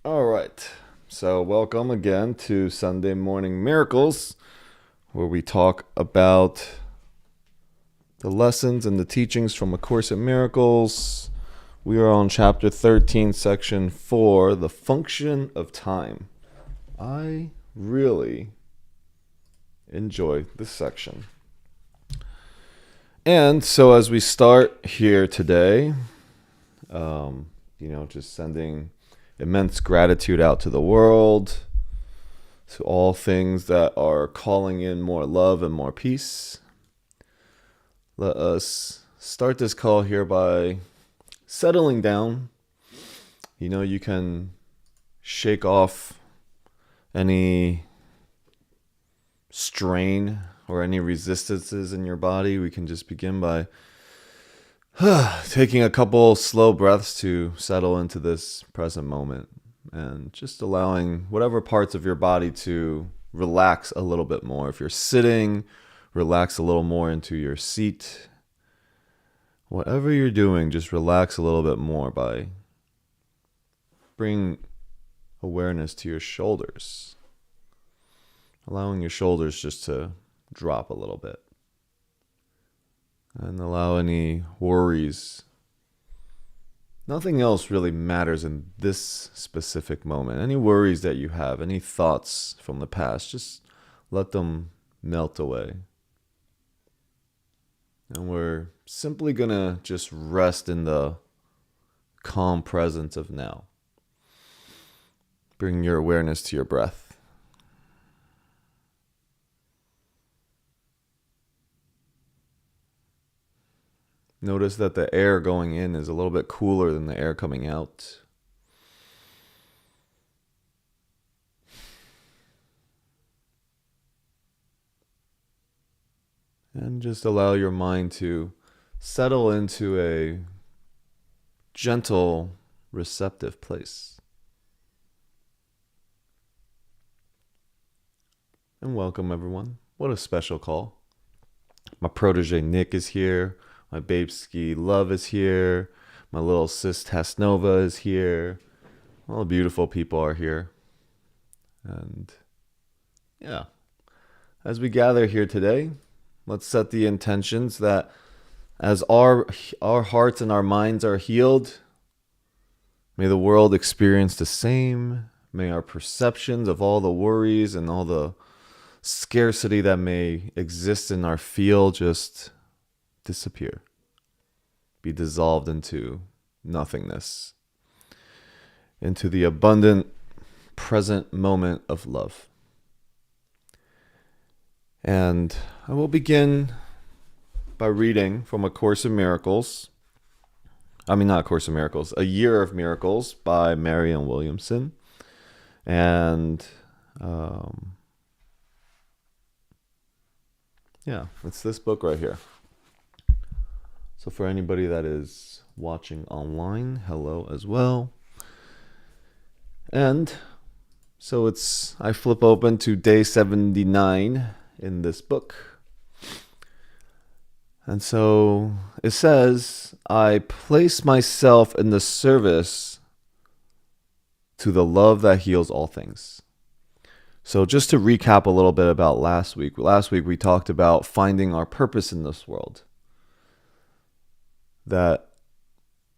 All right. So, welcome again to Sunday Morning Miracles, where we talk about the lessons and the teachings from A Course in Miracles. We are on chapter 13, section 4, the function of time. I really enjoy this section. And so, as we start here today, just sending immense gratitude out to the world, to all things that are calling in more love and more peace. Let us start this call here by settling down. You can shake off any strain or any resistances in your body. We can just begin by taking a couple slow breaths to settle into this present moment and just allowing whatever parts of your body to relax a little bit more. If you're sitting, relax a little more into your seat. Whatever you're doing, just relax a little bit more by bringing awareness to your shoulders, allowing your shoulders just to drop a little bit. And allow any worries. Nothing else really matters in this specific moment. Any worries that you have, any thoughts from the past, just let them melt away. And we're simply going to just rest in the calm presence of now. Bring your awareness to your breath. Notice that the air going in is a little bit cooler than the air coming out. And just allow your mind to settle into a gentle, receptive place. And welcome, everyone. What a special call. My protege Nick is here. My babeski Love is here. My little sis Tasnova is here. All the beautiful people are here. And yeah, as we gather here today, let's set the intentions that as our hearts and our minds are healed, may the world experience the same. May our perceptions of all the worries and all the scarcity that may exist in our field just disappear, be dissolved into nothingness, into the abundant present moment of love. And I will begin by reading from A Course in Miracles. Not A Course in Miracles, A Year of Miracles by Marianne Williamson. And it's this book right here. So for anybody that is watching online, hello as well. And so I flip open to day 79 in this book. And so it says, I place myself in the service to the love that heals all things. So just to recap a little bit about last week. Last week we talked about finding our purpose in this world. That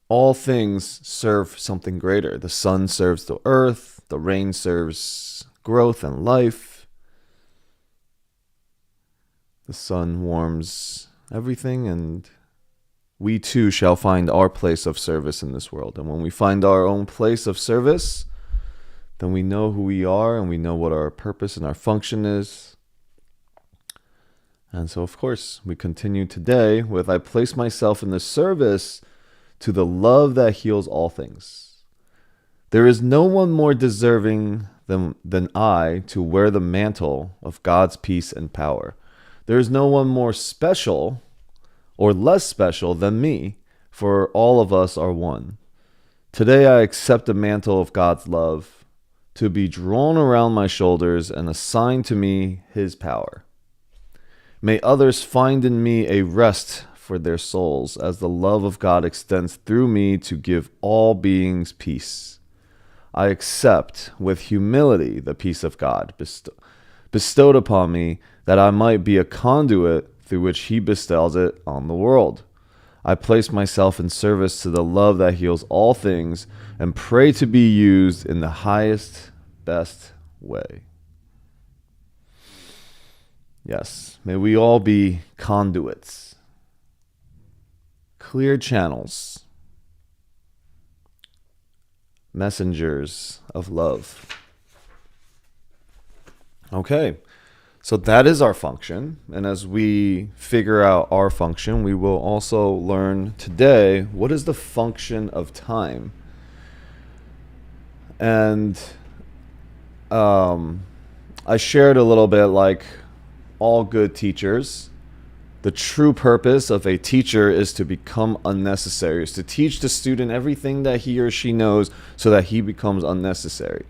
all things serve something greater. The sun serves the earth. The rain serves growth and life. The sun warms everything, and we too shall find our place of service in this world. And when we find our own place of service, then we know who we are and we know what our purpose and our function is. And so, of course, we continue today with I place myself in the service to the love that heals all things. There is no one more deserving than I to wear the mantle of God's peace and power. There is no one more special or less special than me, for all of us are one. Today I accept the mantle of God's love to be drawn around my shoulders and assigned to me His power. May others find in me a rest for their souls as the love of God extends through me to give all beings peace. I accept with humility the peace of God bestowed upon me, that I might be a conduit through which he bestows it on the world. I place myself in service to the love that heals all things and pray to be used in the highest, best way. Yes, may we all be conduits, clear channels, messengers of love. Okay, so that is our function. And as we figure out our function, we will also learn today, what is the function of time? And I shared a little bit, like all good teachers, the true purpose of a teacher is to become unnecessary, is to teach the student everything that he or she knows so that he becomes unnecessary.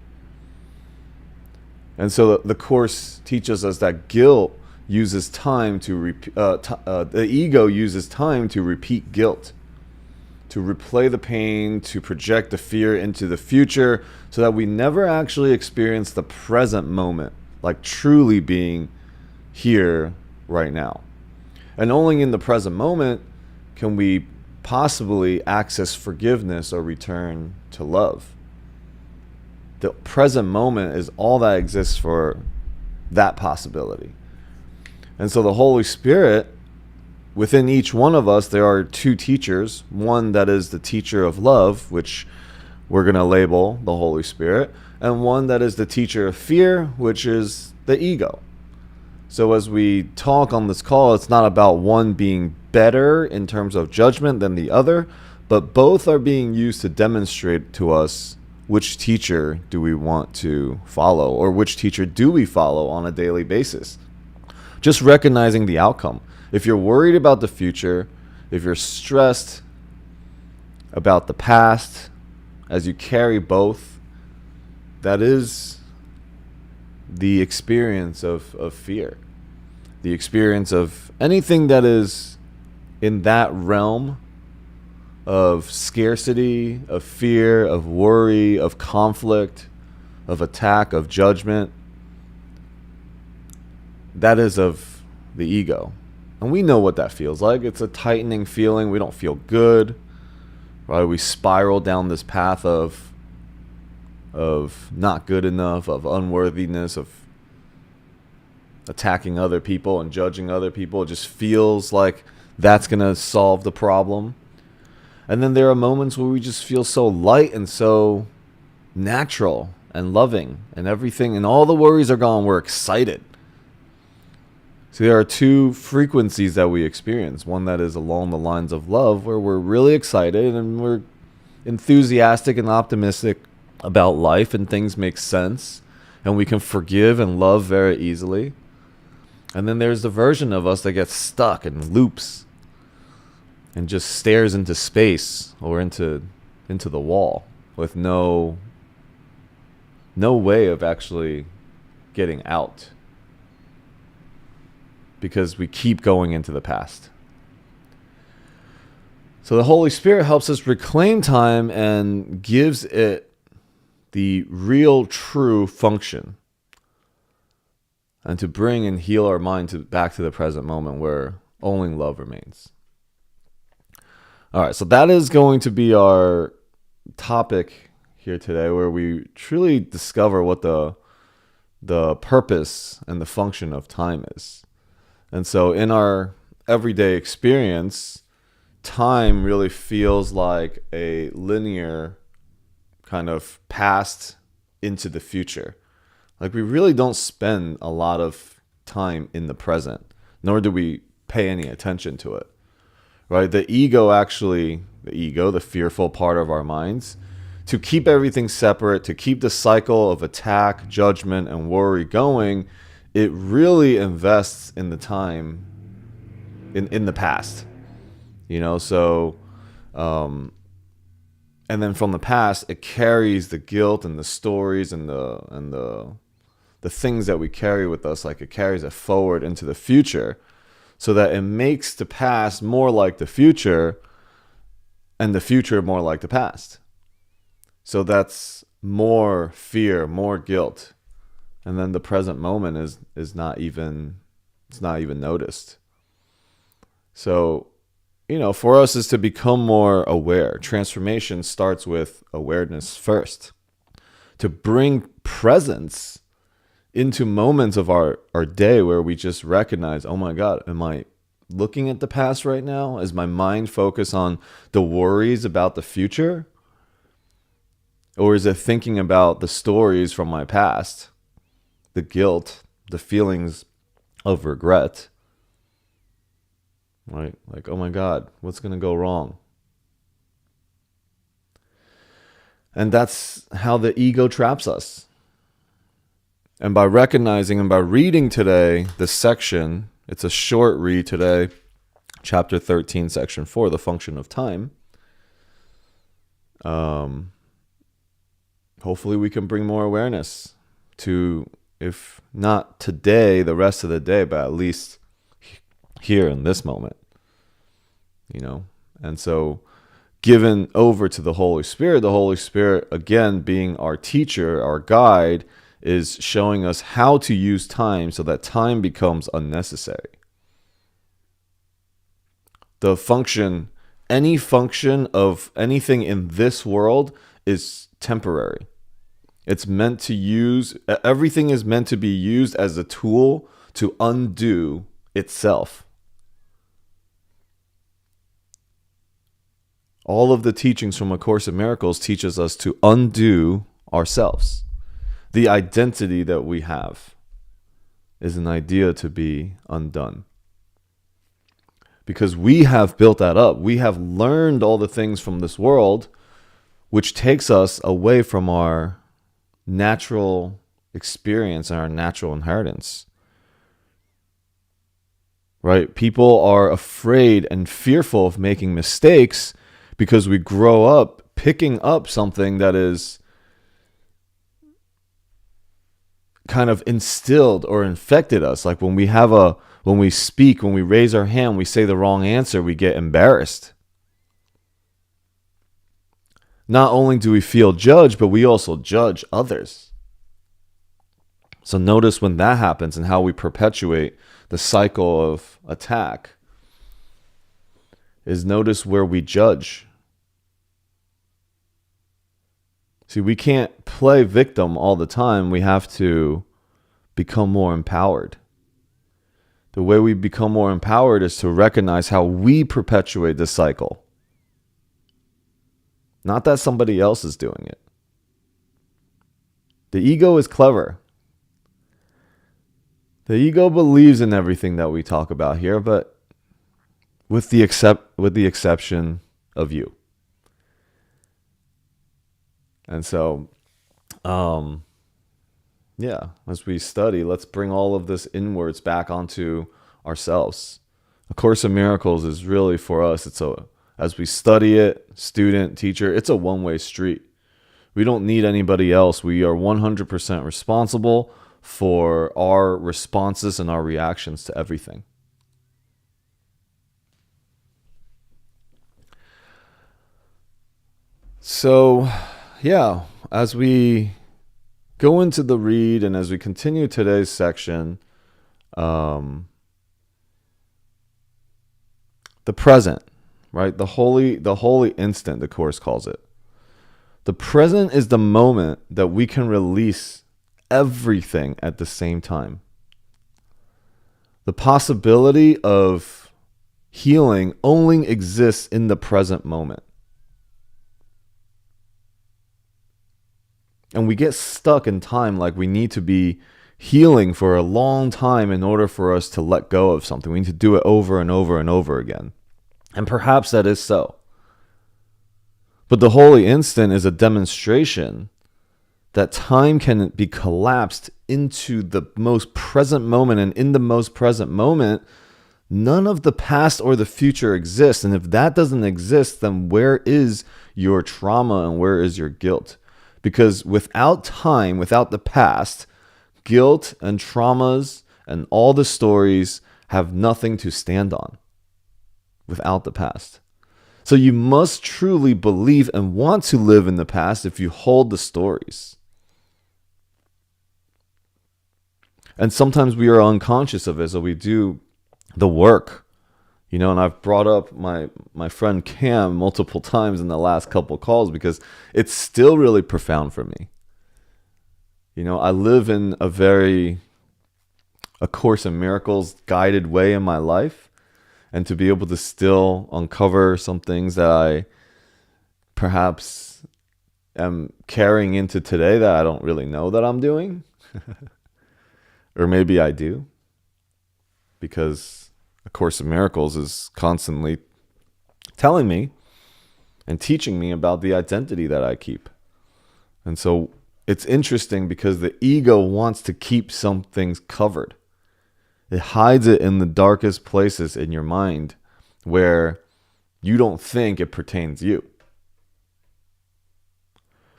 And so the course teaches us that guilt uses time to the ego uses time to repeat guilt, to replay the pain, to project the fear into the future, so that we never actually experience the present moment, like truly being here right now. And only in the present moment can we possibly access forgiveness or return to love. The present moment is all that exists for that possibility. And so the Holy Spirit, within each one of us, there are two teachers. One that is the teacher of love, which we're going to label the Holy Spirit, and one that is the teacher of fear, which is the ego. So as we talk on this call, it's not about one being better in terms of judgment than the other, but both are being used to demonstrate to us which teacher do we want to follow, or which teacher do we follow on a daily basis. Just recognizing the outcome. If you're worried about the future, if you're stressed about the past, as you carry both, that is the experience of fear. The experience of anything that is in that realm of scarcity, of fear, of worry, of conflict, of attack, of judgment. That is of the ego. And we know what that feels like. It's a tightening feeling. We don't feel good. Right? We spiral down this path of not good enough, of unworthiness, of attacking other people and judging other people. It just feels like that's going to solve the problem. And then there are moments where we just feel so light and so natural and loving, and everything, and all the worries are gone. We're excited. So there are two frequencies that we experience. One that is along the lines of love, where we're really excited and we're enthusiastic and optimistic about life, and things make sense, and we can forgive and love very easily. And then there's the version of us that gets stuck and loops and just stares into space or into the wall with no way of actually getting out, because we keep going into the past. So the Holy Spirit helps us reclaim time and gives it the real, true function, and to bring and heal our mind back to the present moment where only love remains. All right, so that is going to be our topic here today, where we truly discover what the purpose and the function of time is. And so in our everyday experience, time really feels like a linear kind of past into the future. Like, we really don't spend a lot of time in the present, nor do we pay any attention to it. Right? The fearful part of our minds, to keep everything separate, to keep the cycle of attack, judgment, and worry going, it really invests in the time in the past. So and then from the past, it carries the guilt and the stories and the things that we carry with us, like it carries it forward into the future, so that it makes the past more like the future and the future more like the past. So that's more fear, more guilt. And then the present moment is not even, it's not even noticed. So, for us is to become more aware. Transformation starts with awareness first. To bring presence into moments of our day where we just recognize, oh my God, am I looking at the past right now? Is my mind focused on the worries about the future? Or is it thinking about the stories from my past, the guilt, the feelings of regret? Right? Like, oh my God, what's going to go wrong? And that's how the ego traps us. And by recognizing and by reading today, this section, it's a short read today, chapter 13, section 4, the function of time. Hopefully we can bring more awareness to, if not today, the rest of the day, but at least here in this moment, And so given over to the Holy Spirit, again, being our teacher, our guide, is showing us how to use time so that time becomes unnecessary. The function, any function of anything in this world is temporary. It's meant to use, everything is meant to be used as a tool to undo itself. All of the teachings from A Course in Miracles teaches us to undo ourselves. The identity that we have is an idea to be undone. Because we have built that up. We have learned all the things from this world, which takes us away from our natural experience and our natural inheritance. Right? People are afraid and fearful of making mistakes because we grow up picking up something that is kind of instilled or infected us. Like when we speak, when we raise our hand, we say the wrong answer, we get embarrassed. Not only do we feel judged, but we also judge others. So notice when that happens and how we perpetuate the cycle of attack is notice where we judge. See, we can't play victim all the time. We have to become more empowered. The way we become more empowered is to recognize how we perpetuate this cycle. Not that somebody else is doing it. The ego is clever. The ego believes in everything that we talk about here, but with the exception of you. And so, as we study, let's bring all of this inwards back onto ourselves. A Course in Miracles is really for us. As we study it, student, teacher, it's a one-way street. We don't need anybody else. We are 100% responsible for our responses and our reactions to everything. So, as we go into the read and as we continue today's section, the present, right? The holy instant, the Course calls it. The present is the moment that we can release everything at the same time. The possibility of healing only exists in the present moment. And we get stuck in time like we need to be healing for a long time in order for us to let go of something. We need to do it over and over and over again. And perhaps that is so. But the holy instant is a demonstration that time can be collapsed into the most present moment. And in the most present moment, none of the past or the future exists. And if that doesn't exist, then where is your trauma and where is your guilt? Because without time, without the past, guilt and traumas and all the stories have nothing to stand on without the past. So you must truly believe and want to live in the past if you hold the stories. And sometimes we are unconscious of it, so we do the work. And I've brought up my friend Cam multiple times in the last couple calls because it's still really profound for me. I live in a Course in Miracles guided way in my life. And to be able to still uncover some things that I perhaps am carrying into today that I don't really know that I'm doing. Or maybe I do. Because A Course in Miracles is constantly telling me and teaching me about the identity that I keep. And so it's interesting because the ego wants to keep some things covered. It hides it in the darkest places in your mind where you don't think it pertains to you.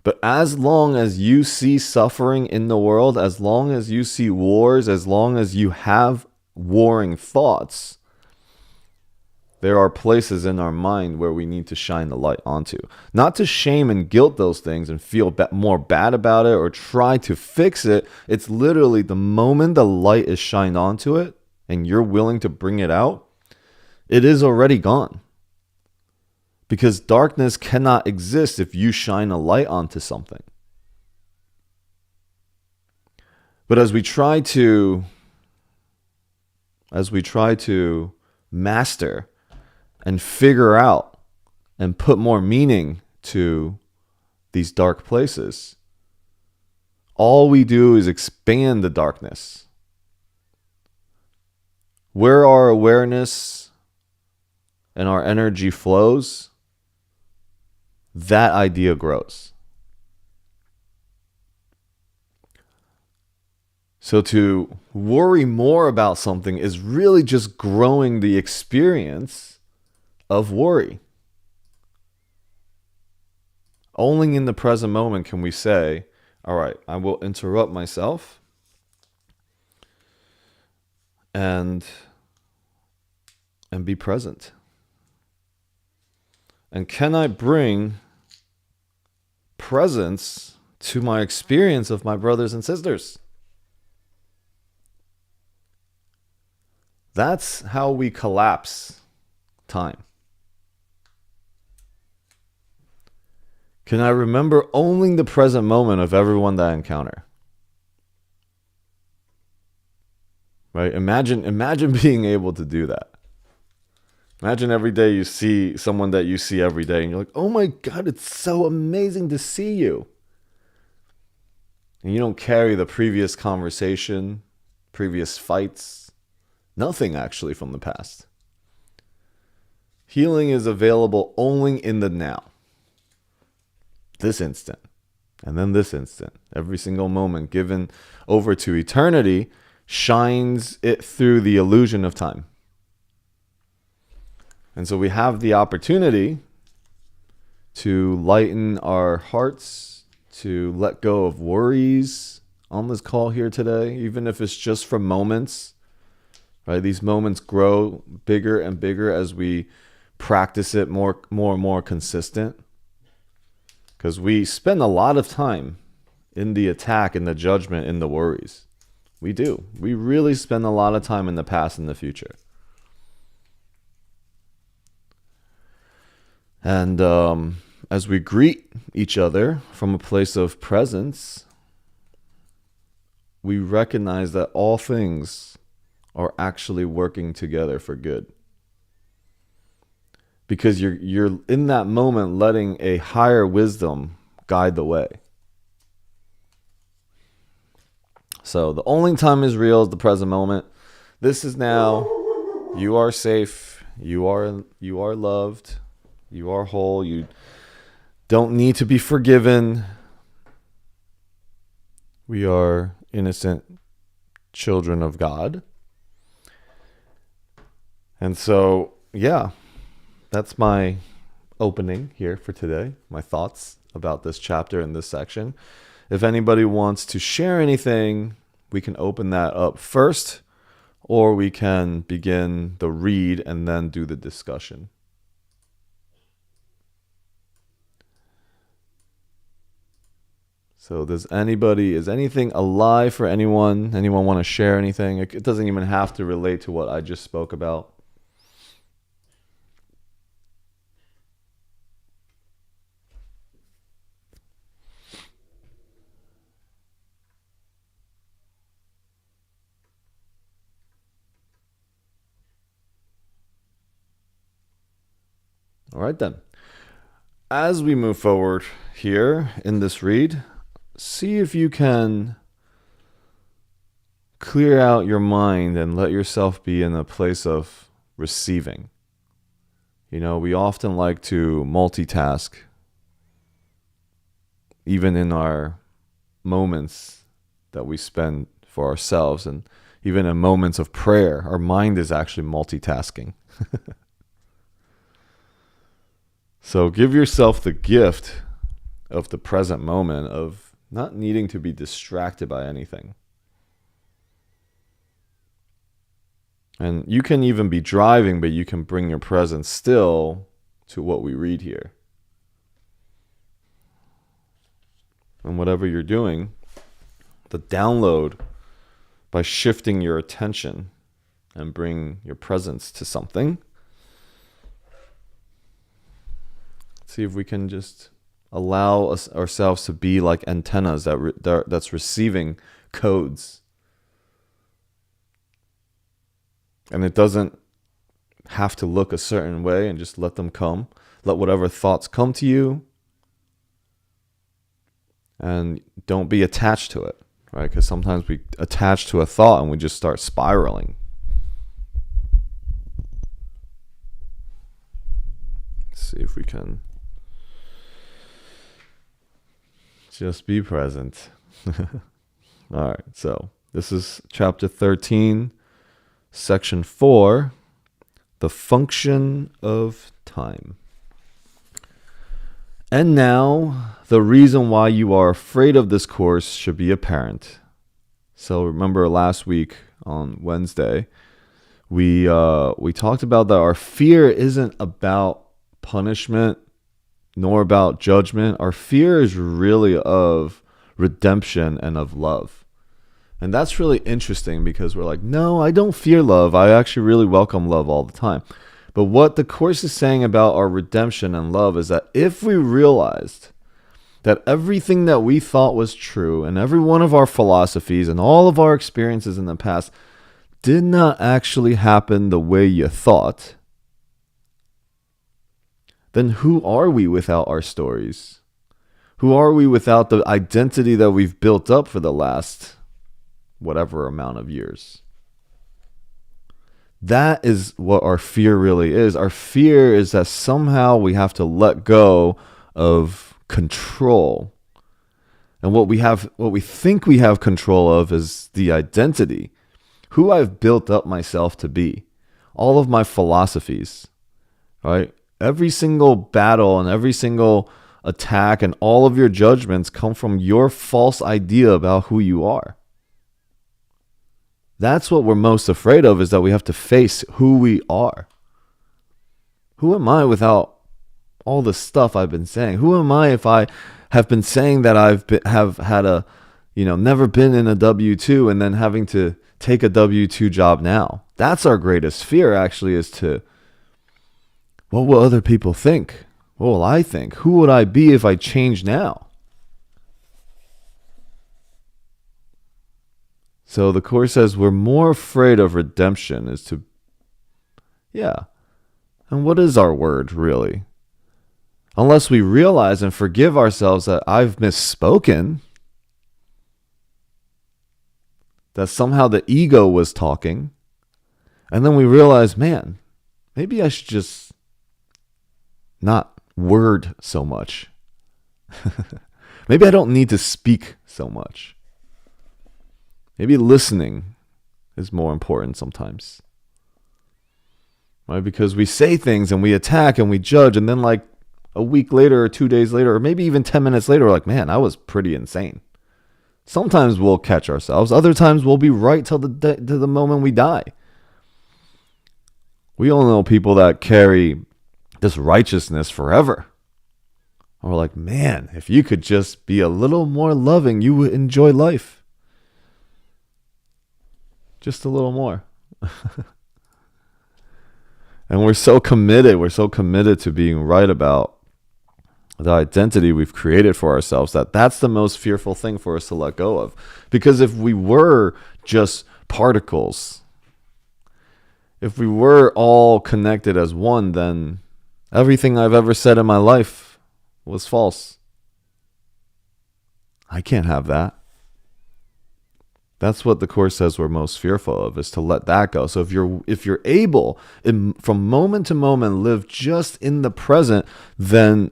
But as long as you see suffering in the world, as long as you see wars, as long as you have warring thoughts, there are places in our mind where we need to shine the light onto. Not to shame and guilt those things and feel more bad about it or try to fix it. It's literally the moment the light is shined onto it and you're willing to bring it out, it is already gone. Because darkness cannot exist if you shine a light onto something. But as we try to master and figure out and put more meaning to these dark places, all we do is expand the darkness. Where our awareness and our energy flows, that idea grows. So to worry more about something is really just growing the experience of worry. Only in the present moment can we say, all right, I will interrupt myself and be present. And can I bring presence to my experience of my brothers and sisters? That's how we collapse time. Can I remember only the present moment of everyone that I encounter? Right? Imagine being able to do that. Imagine every day you see someone that you see every day and you're like, oh my God, it's so amazing to see you. And you don't carry the previous conversation, previous fights, nothing actually from the past. Healing is available only in the now. This instant. And then this instant. Every single moment given over to eternity shines it through the illusion of time. And so we have the opportunity to lighten our hearts, to let go of worries on this call here today, even if it's just for moments. Right? These moments grow bigger and bigger as we practice it more and more consistent. Because we spend a lot of time in the attack, in the judgment, in the worries. We do. We really spend a lot of time in the past and the future. And as we greet each other from a place of presence, we recognize that all things are actually working together for good. Because you're in that moment letting a higher wisdom guide the way. So the only time is real is the present moment. This is now. You are safe. You are loved. You are whole. You don't need to be forgiven. We are innocent children of God. And so, yeah, that's my opening here for today. My thoughts about this chapter and this section. If anybody wants to share anything, we can open that up first, or we can begin the read and then do the discussion. So is anything alive for anyone? Anyone want to share anything? It doesn't even have to relate to what I just spoke about. All right then. As we move forward here in this read, see if you can clear out your mind and let yourself be in a place of receiving. We often like to multitask, even in our moments that we spend for ourselves, and even in moments of prayer, our mind is actually multitasking. So give yourself the gift of the present moment, of not needing to be distracted by anything. And you can even be driving, but you can bring your presence still to what we read here. And whatever you're doing, the download by shifting your attention and bring your presence to something. See if we can just allow ourselves to be like antennas that's receiving codes. And it doesn't have to look a certain way, and just let them come. Let whatever thoughts come to you. And don't be attached to it, right? Because sometimes we attach to a thought and we just start spiraling. Let's see if we can just be present. All right, so this is chapter 13, section 4, the function of time. And now, the reason why you are afraid of this course should be apparent. So remember last week on Wednesday, we talked about that our fear isn't about punishment nor about judgment. Our fear is really of redemption and of love. And that's really interesting, because we're like, no, I don't fear love. I actually really welcome love all the time. But what the Course is saying about our redemption and love is that if we realized that everything that we thought was true, and every one of our philosophies and all of our experiences in the past did not actually happen the way you thought, then who are we without our stories? Who are we without the identity that we've built up for the last whatever amount of years? That is what our fear really is. Our fear is that somehow we have to let go of control. And what we think we have control of is the identity, who I've built up myself to be, all of my philosophies, right? Every single battle and every single attack and all of your judgments come from your false idea about who you are. That's what we're most afraid of, is that we have to face who we are. Who am I without all the stuff I've been saying? Who am I if I have been saying that have had a, never been in a W-2 and then having to take a W-2 job now? That's our greatest fear, actually, is to, what will other people think? What will I think? Who would I be if I change now? So the Course says we're more afraid of redemption And what is our word, really? Unless we realize and forgive ourselves that I've misspoken, that somehow the ego was talking, and then we realize, man, maybe I should just not word so much. Maybe I don't need to speak so much. Maybe listening is more important sometimes. Right? Because we say things and we attack and we judge, and then like a week later or 2 days later, or maybe even 10 minutes later, we're like, man, I was pretty insane. Sometimes we'll catch ourselves. Other times we'll be right till the moment we die. We all know people that carry this righteousness forever. Or like, man, if you could just be a little more loving, you would enjoy life. Just a little more. And we're so committed to being right about the identity we've created for ourselves, that's the most fearful thing for us to let go of. Because if we were just particles, if we were all connected as one, then everything I've ever said in my life was false. I can't have that. That's what the Course says we're most fearful of, is to let that go. So if you're able, from moment to moment, live just in the present, then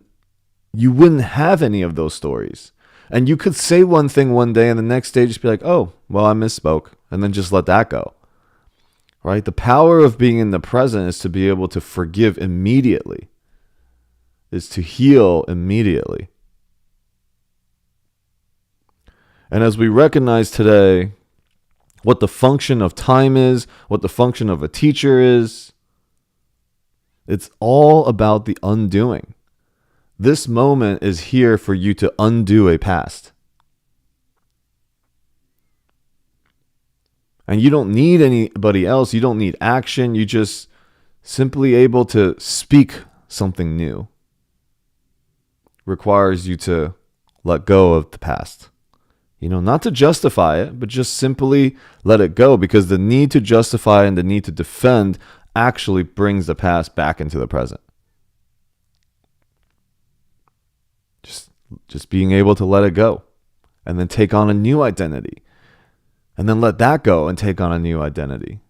you wouldn't have any of those stories. And you could say one thing one day and the next day just be like, oh, well, I misspoke. And then just let that go. Right? The power of being in the present is to be able to forgive immediately, is to heal immediately. And as we recognize today what the function of time is, what the function of a teacher is, it's all about the undoing. This moment is here for you to undo a past. And you don't need anybody else. You don't need action. You just simply able to speak something new. Requires you to let go of the past. Not to justify it, but just simply let it go, because the need to justify and the need to defend actually brings the past back into the present. Just being able to let it go and then take on a new identity, and then let that go and take on a new identity.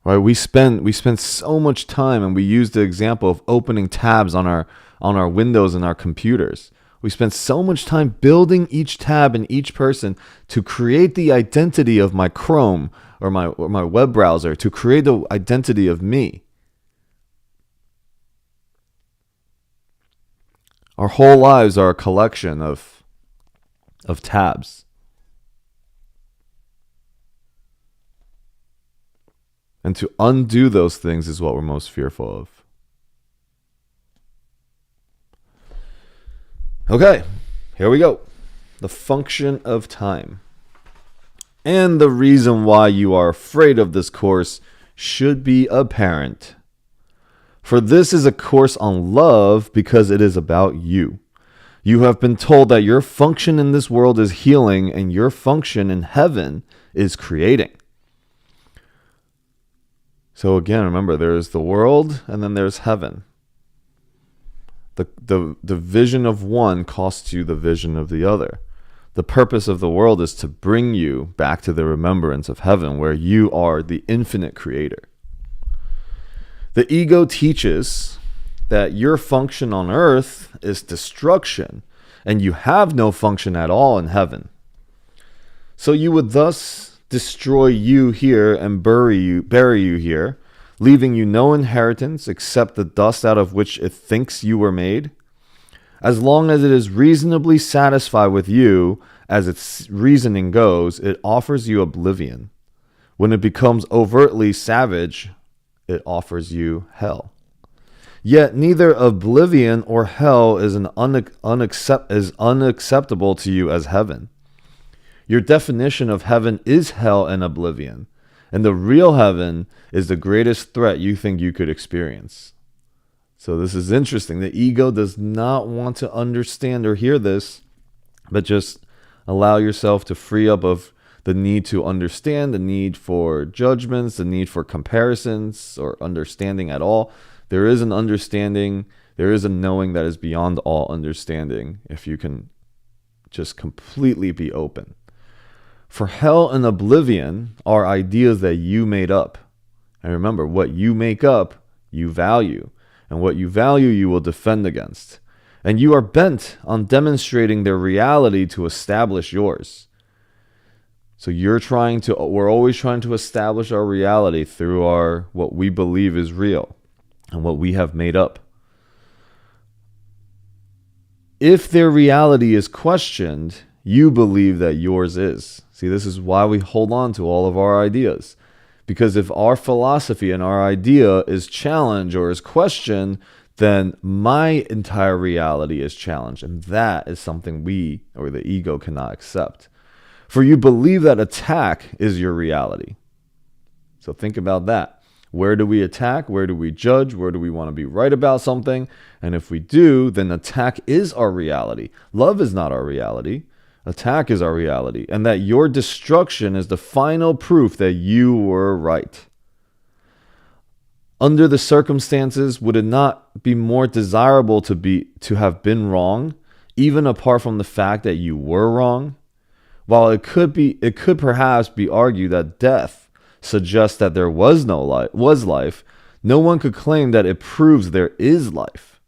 Right? We spend so much time, and we use the example of opening tabs on our windows and our computers. We spend so much time building each tab and each person to create the identity of my Chrome or my web browser, to create the identity of me. Our whole lives are a collection of tabs. And to undo those things is what we're most fearful of. Okay, here we go. The function of time. And the reason why you are afraid of this course should be apparent. For this is a course on love, because it is about you. You have been told that your function in this world is healing, and your function in heaven is creating. So again, remember, there's the world and then there's heaven. The vision of one costs you the vision of the other. The purpose of the world is to bring you back to the remembrance of heaven, where you are the infinite creator. The ego teaches that your function on earth is destruction, and you have no function at all in heaven. So you would thus destroy you here and bury you here, leaving you no inheritance except the dust out of which it thinks you were made. As long as it is reasonably satisfied with you, as its reasoning goes, it offers you oblivion. When it becomes overtly savage, it offers you hell. Yet neither oblivion or hell is unacceptable to you as heaven. Your definition of heaven is hell and oblivion. And the real heaven is the greatest threat you think you could experience. So this is interesting. The ego does not want to understand or hear this, but just allow yourself to free up of the need to understand, the need for judgments, the need for comparisons or understanding at all. There is an understanding, there is a knowing that is beyond all understanding if you can just completely be open. For hell and oblivion are ideas that you made up. And remember, what you make up, you value. And what you value, you will defend against. And you are bent on demonstrating their reality to establish yours. So we're always trying to establish our reality through what we believe is real and what we have made up. If their reality is questioned, you believe that yours is. See, this is why we hold on to all of our ideas. Because if our philosophy and our idea is challenged or is questioned, then my entire reality is challenged. And that is something we, or the ego, cannot accept. For you believe that attack is your reality. So think about that. Where do we attack? Where do we judge? Where do we want to be right about something? And if we do, then attack is our reality. Love is not our reality. Attack is our reality. And that your destruction is the final proof that you were right. Under the circumstances, would it not be more desirable to have been wrong, even apart from the fact that you were wrong? While it could perhaps be argued that death suggests that there was life, no one could claim that it proves there is life.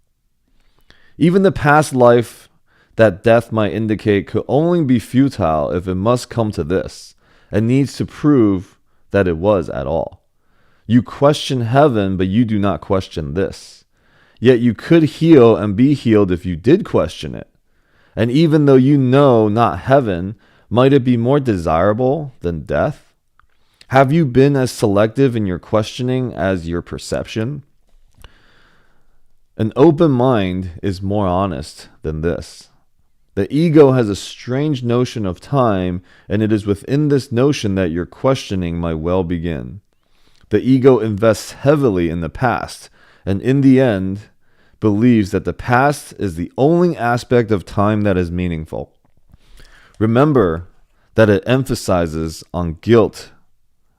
Even the past life that death might indicate could only be futile if it must come to this, and needs to prove that it was at all. You question heaven, but you do not question this. Yet you could heal and be healed if you did question it. And even though you know not heaven, might it be more desirable than death? Have you been as selective in your questioning as your perception? An open mind is more honest than this. The ego has a strange notion of time, and it is within this notion that your questioning might well begin. The ego invests heavily in the past, and in the end, believes that the past is the only aspect of time that is meaningful. Remember that it emphasizes on guilt,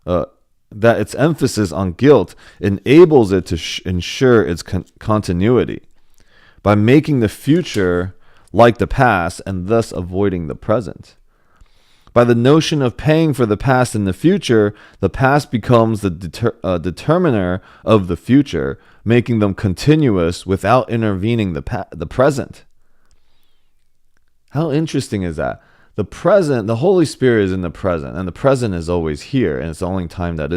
that its emphasis on guilt enables it to ensure its continuity by making the future like the past and thus avoiding the present. By the notion of paying for the past in the future, the past becomes the determiner of the future, making them continuous without intervening the present. How interesting is that? The present, the Holy Spirit is in the present, and the present is always here, and it's the only time that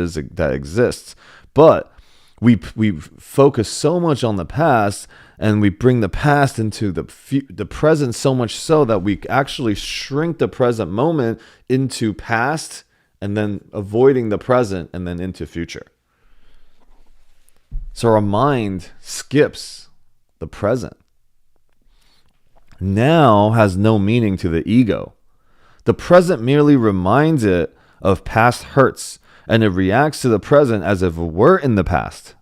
exists. But we focus so much on the past, and we bring the past into the present so much so that we actually shrink the present moment into past, and then avoiding the present, and then into future. So our mind skips the present. Now has no meaning to the ego. The present merely reminds it of past hurts, and it reacts to the present as if it were in the past.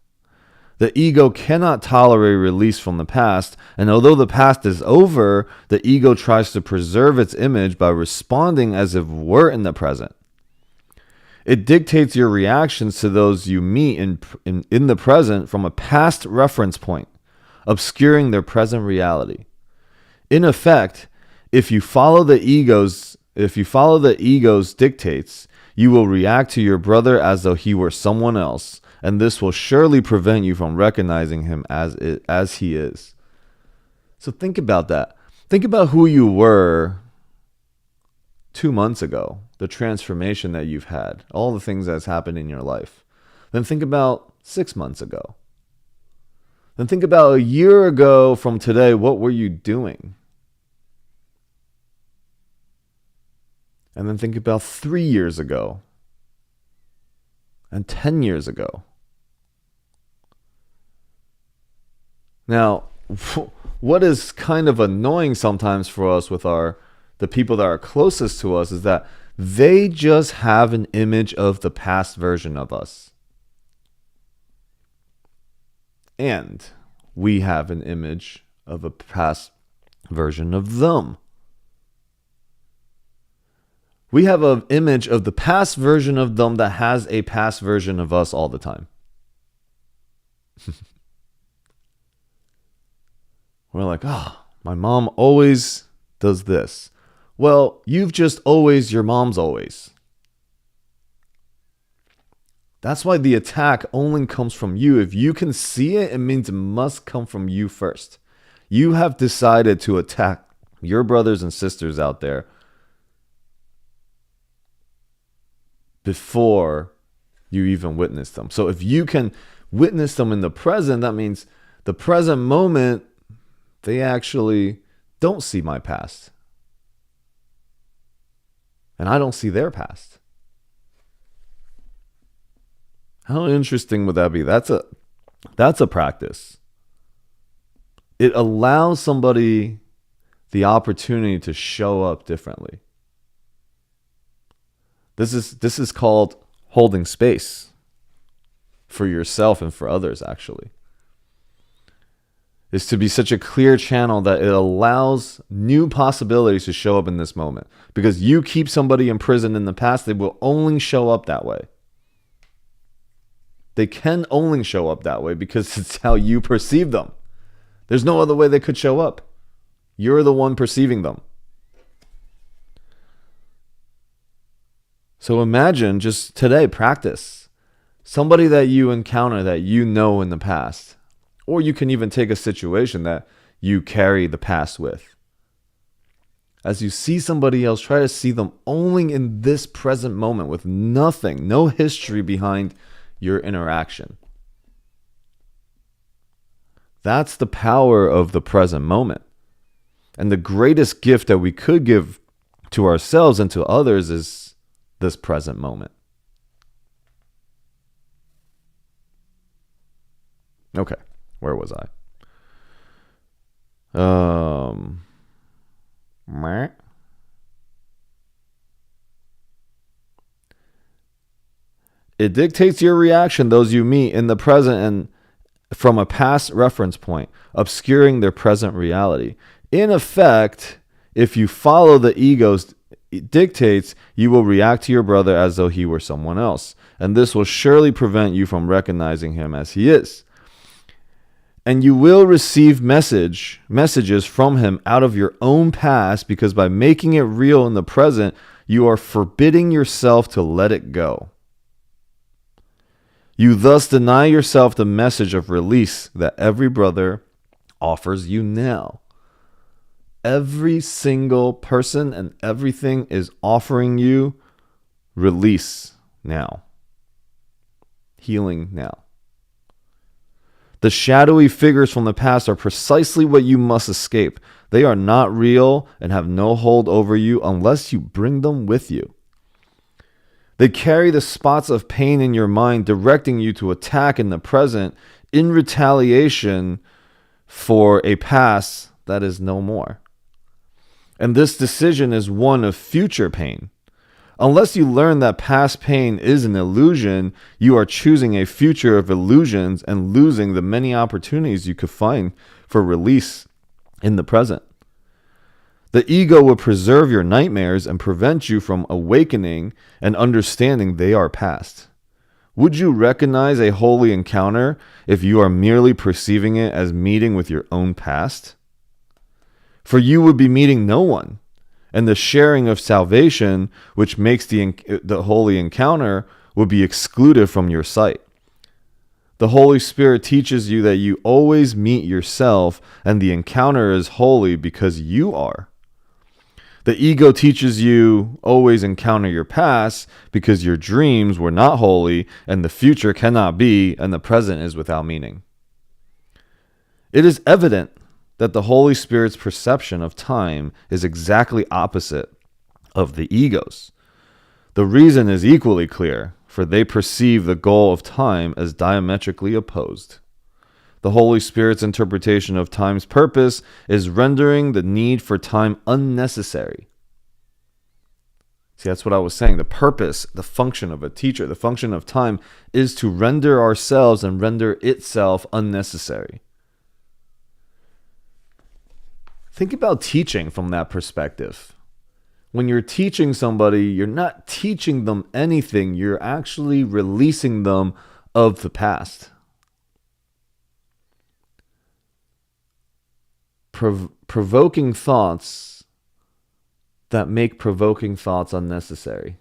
The ego cannot tolerate release from the past, and although the past is over, the ego tries to preserve its image by responding as if it were in the present. It dictates your reactions to those you meet in the present from a past reference point, obscuring their present reality. In effect, if you follow the ego's dictates, you will react to your brother as though he were someone else, and this will surely prevent you from recognizing him as he is. So think about that. Think about who you were 2 months ago, the transformation that you've had, all the things that's happened in your life. Then think about 6 months ago. Then think about a year ago from today. What were you doing? And then think about 3 years ago and 10 years ago. Now, what is kind of annoying sometimes for us with the people that are closest to us is that they just have an image of the past version of us. And we have an image of a past version of them. We have an image of the past version of them that has a past version of us all the time. We're like, my mom always does this. Well, you've just always, your mom's always. That's why the attack only comes from you. If you can see it, it means it must come from you first. You have decided to attack your brothers and sisters out there before you even witness them. So if you can witness them in the present, that means the present moment, they actually don't see my past. And I don't see their past. How interesting would that be? That's a practice. It allows somebody the opportunity to show up differently. This is called holding space for yourself and for others, actually. Is to be such a clear channel that it allows new possibilities to show up in this moment. Because you keep somebody imprisoned in the past, they will only show up that way. They can only show up that way because it's how you perceive them. There's no other way they could show up. You're the one perceiving them. So imagine just today, practice. Somebody that you encounter that you know in the past. Or you can even take a situation that you carry the past with. As you see somebody else, try to see them only in this present moment with nothing, no history behind your interaction. That's the power of the present moment. And the greatest gift that we could give to ourselves and to others is this present moment. Okay, where was I? It dictates your reaction, those you meet in the present and from a past reference point, obscuring their present reality. In effect, if you follow the ego's dictates, you will react to your brother as though he were someone else. And this will surely prevent you from recognizing him as he is. And you will receive messages from him out of your own past, because by making it real in the present, you are forbidding yourself to let it go. You thus deny yourself the message of release that every brother offers you now. Every single person and everything is offering you release now. Healing now. The shadowy figures from the past are precisely what you must escape. They are not real and have no hold over you unless you bring them with you. They carry the spots of pain in your mind, directing you to attack in the present in retaliation for a past that is no more. And this decision is one of future pain. Unless you learn that past pain is an illusion, you are choosing a future of illusions and losing the many opportunities you could find for release in the present. The ego will preserve your nightmares and prevent you from awakening and understanding they are past. Would you recognize a holy encounter if you are merely perceiving it as meeting with your own past? For you would be meeting no one, and the sharing of salvation, which makes the holy encounter, would be excluded from your sight. The Holy Spirit teaches you that you always meet yourself, and the encounter is holy because you are. The ego teaches you always encounter your past because your dreams were not holy, and the future cannot be, and the present is without meaning. It is evident that the Holy Spirit's perception of time is exactly opposite of the ego's. The reason is equally clear, for they perceive the goal of time as diametrically opposed. The Holy Spirit's interpretation of time's purpose is rendering the need for time unnecessary. See, that's what I was saying. The purpose, the function of a teacher, the function of time is to render ourselves and render itself unnecessary. Think about teaching from that perspective. When you're teaching somebody, you're not teaching them anything. You're actually releasing them of the past. Provoking thoughts that make provoking thoughts unnecessary.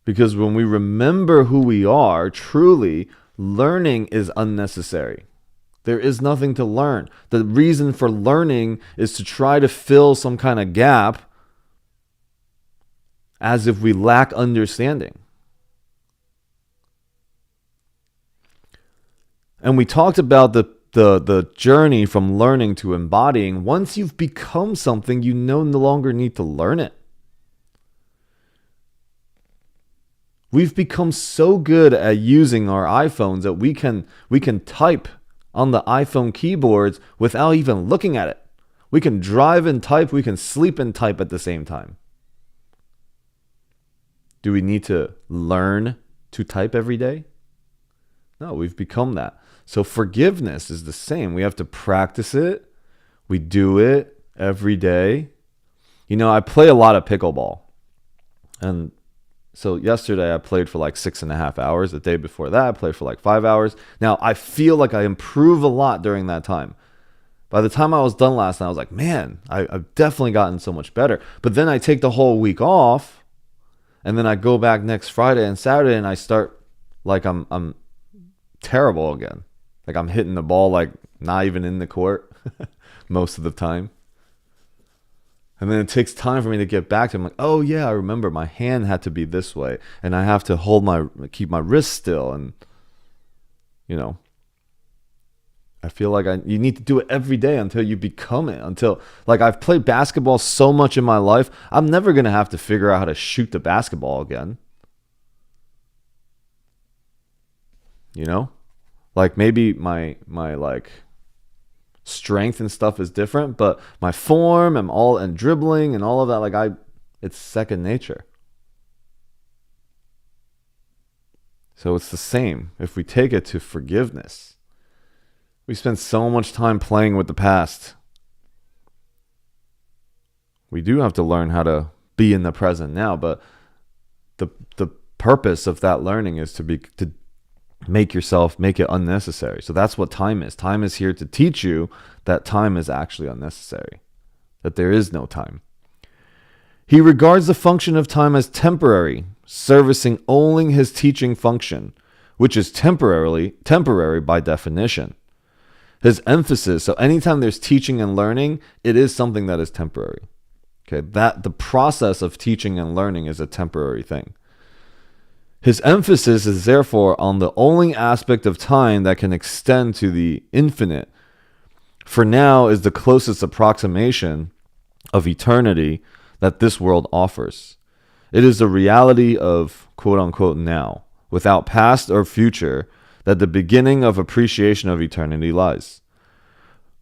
Because when we remember who we are, truly, learning is unnecessary. There is nothing to learn. The reason for learning is to try to fill some kind of gap as if we lack understanding. And we talked about the journey from learning to embodying. Once you've become something, you no longer need to learn it. We've become so good at using our iPhones that we can type on the iPhone keyboards without even looking at it. We can drive and type, we can sleep and type at the same time. Do we need to learn to type every day? No, we've become that. So forgiveness is the same. We have to practice it. We do it every day. You know, I play a lot of pickleball. And so yesterday I played for like 6.5 hours. The day before that, I played for like 5 hours. Now, I feel like I improve a lot during that time. By the time I was done last night, I was like, man, I've definitely gotten so much better. But then I take the whole week off, and then I go back next Friday and Saturday, and I start like I'm terrible again. Like I'm hitting the ball like not even in the court most of the time. And then it takes time for me to get back to it. I'm like, oh yeah, I remember my hand had to be this way, and I have to keep my wrist still, and you know, I feel like you need to do it every day until you become it. Until, like, I've played basketball so much in my life, I'm never gonna have to figure out how to shoot the basketball again. You know, like maybe my like strength and stuff is different, but my form and dribbling and all of that, like it's second nature. So it's the same if we take it to forgiveness. We spend so much time playing with the past. We do have to learn how to be in the present now, but the purpose of that learning is to make it unnecessary. So that's what time is. Time is here to teach you that time is actually unnecessary, that there is no time. He regards the function of time as temporary, servicing only his teaching function, which is temporary by definition. His emphasis, so anytime there's teaching and learning, it is something that is temporary. Okay, that the process of teaching and learning is a temporary thing. His emphasis is therefore on the only aspect of time that can extend to the infinite. For now is the closest approximation of eternity that this world offers. It is the reality of quote unquote now, without past or future, that the beginning of appreciation of eternity lies.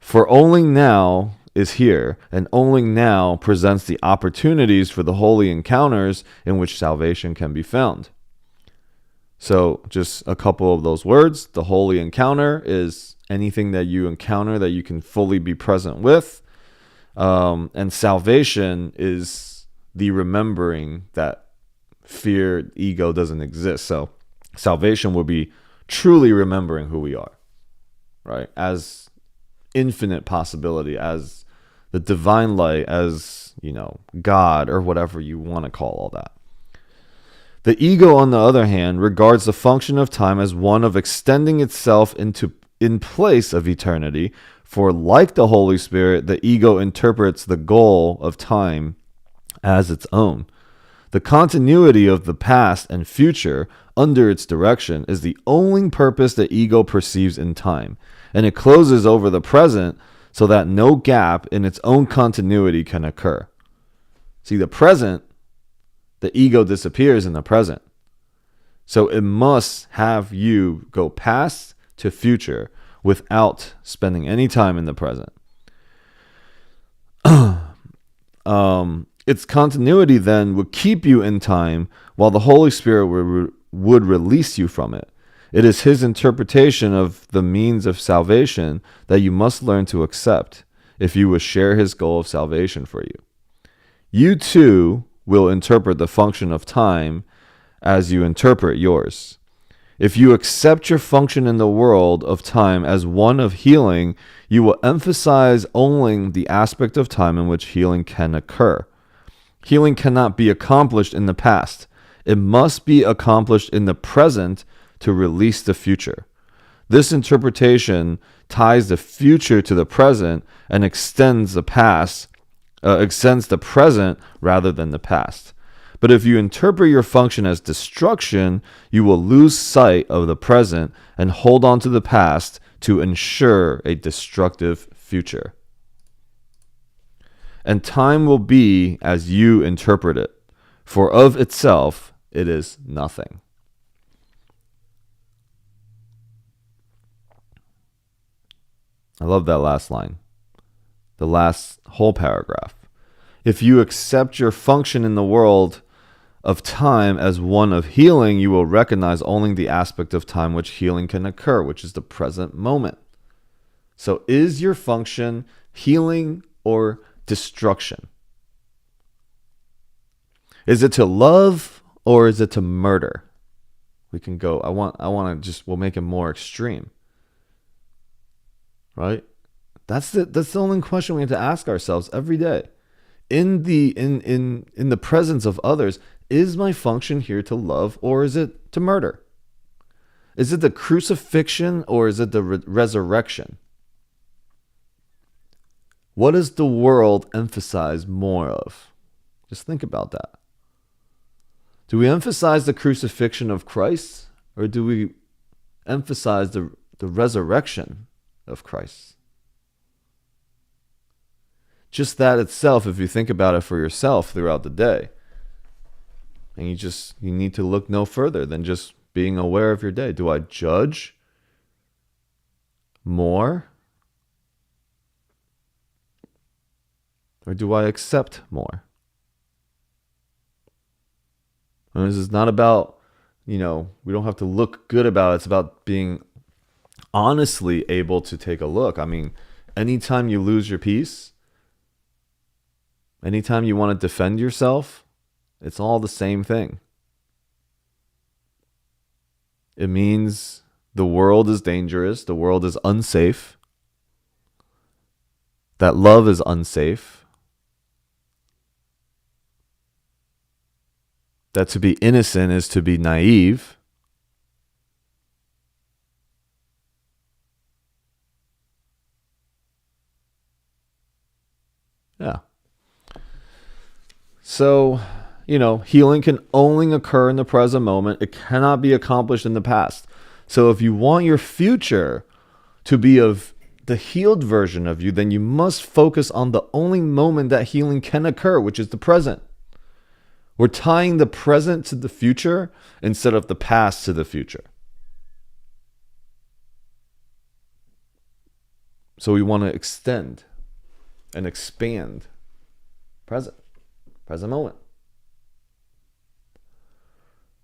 For only now is here, and only now presents the opportunities for the holy encounters in which salvation can be found. So just a couple of those words. The holy encounter is anything that you encounter that you can fully be present with. And salvation is the remembering that fear, ego doesn't exist. So salvation will be truly remembering who we are, right? As infinite possibility, as the divine light, as, you know, God, or whatever you want to call all that. The ego, on the other hand, regards the function of time as one of extending itself in place of eternity, for like the Holy Spirit, the ego interprets the goal of time as its own. The continuity of the past and future under its direction is the only purpose the ego perceives in time, and it closes over the present so that no gap in its own continuity can occur. See, the present, the ego disappears in the present. So it must have you go past to future without spending any time in the present. Its continuity then would keep you in time, while the Holy Spirit would release you from it. It is his interpretation of the means of salvation that you must learn to accept if you would share his goal of salvation for you. You too will interpret the function of time as you interpret yours. If you accept your function in the world of time as one of healing, you will emphasize only the aspect of time in which healing can occur. Healing cannot be accomplished in the past. It must be accomplished in the present to release the future. This interpretation ties the future to the present and extends the present rather than the past. But if you interpret your function as destruction, you will lose sight of the present and hold on to the past to ensure a destructive future. And time will be as you interpret it, for of itself it is nothing. I love that last line, the last whole paragraph. If you accept your function in the world of time as one of healing, you will recognize only the aspect of time which healing can occur, which is the present moment. So, is your function healing or destruction? Is it to love or is it to murder? We can go. I want to just, we'll make it more extreme, right? That's the only question we have to ask ourselves every day. In the presence of others, is my function here to love or is it to murder? Is it the crucifixion or is it the resurrection? What does the world emphasize more of? Just think about that. Do we emphasize the crucifixion of Christ or do we emphasize the resurrection of Christ? Just that itself, if you think about it for yourself throughout the day, and you need to look no further than just being aware of your day. Do I judge more or do I accept more? And this is not about, we don't have to look good about it. It's about being honestly able to take a look. I mean, anytime you lose your peace, anytime you want to defend yourself, it's all the same thing. It means the world is dangerous, the world is unsafe, that love is unsafe, that to be innocent is to be naive. Yeah. So, healing can only occur in the present moment. It cannot be accomplished in the past. So if you want your future to be of the healed version of you, then you must focus on the only moment that healing can occur, which is the present. We're tying the present to the future instead of the past to the future. So we want to extend and expand present moment.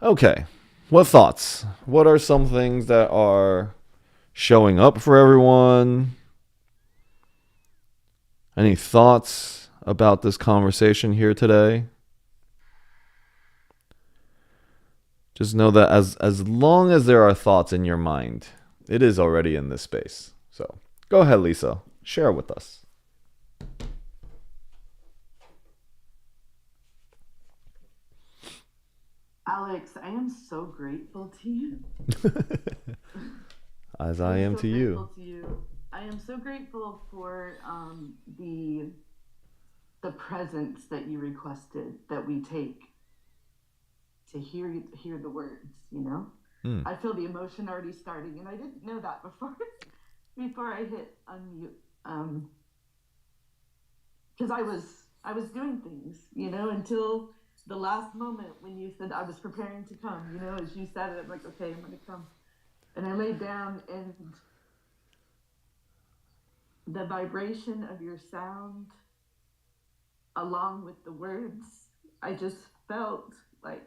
Okay, what thoughts? What are some things that are showing up for everyone? Any thoughts about this conversation here today? Just know that as long as there are thoughts in your mind, it is already in this space. So go ahead, Lisa. Share with us. Alex, I am so grateful to you. As I I am am so to you. grateful to you. I am so grateful for the presence that you requested that we take to hear the words. Hmm. I feel the emotion already starting, and I didn't know that before before I hit unmute. Because I was doing things, until the last moment when you said I was preparing to come. As you said it, I'm like, okay, I'm gonna come. And I laid down, and the vibration of your sound along with the words, I just felt like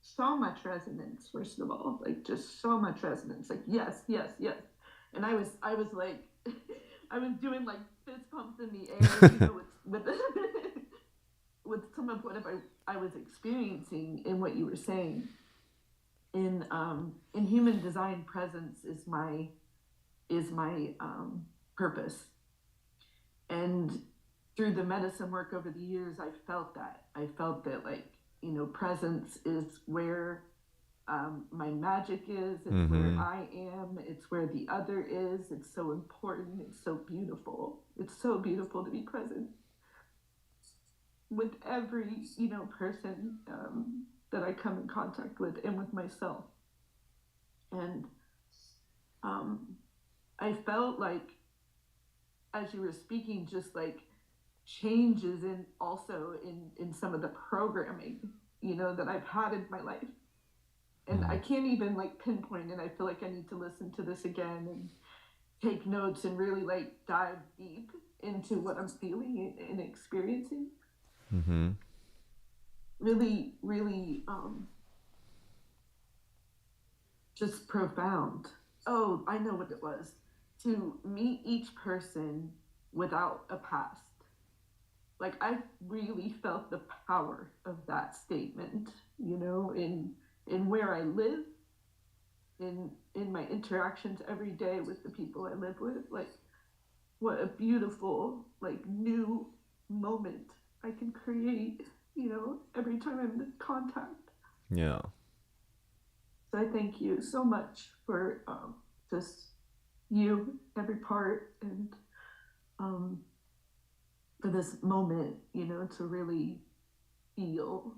so much resonance. First of all, like just so much resonance, like yes, yes, yes. And I was like I was doing like fist pumps in the air, with with some of what I was experiencing in what you were saying. In human design, presence is my purpose. And through the medicine work over the years, I felt that like, presence is where my magic is. It's where Mm-hmm. I am. It's where the other is. It's so important. It's so beautiful. It's so beautiful to be present with every, person that I come in contact with, and with myself. And um, I felt like, as you were speaking, just like changes in also in some of the programming, that I've had in my life. And I Mm-hmm. can't even like pinpoint, and I feel like I need to listen to this again, take notes and really like dive deep into what I'm feeling and experiencing. Mm-hmm. Really, really just profound. Oh, I know what it was. To meet each person without a past. Like I really felt the power of that statement, in where I live, in my interactions every day with the people I live with. Like what a beautiful, like new moment I can create, every time I'm in contact. Yeah. So I thank you so much for just you, every part, and um, for this moment, to really feel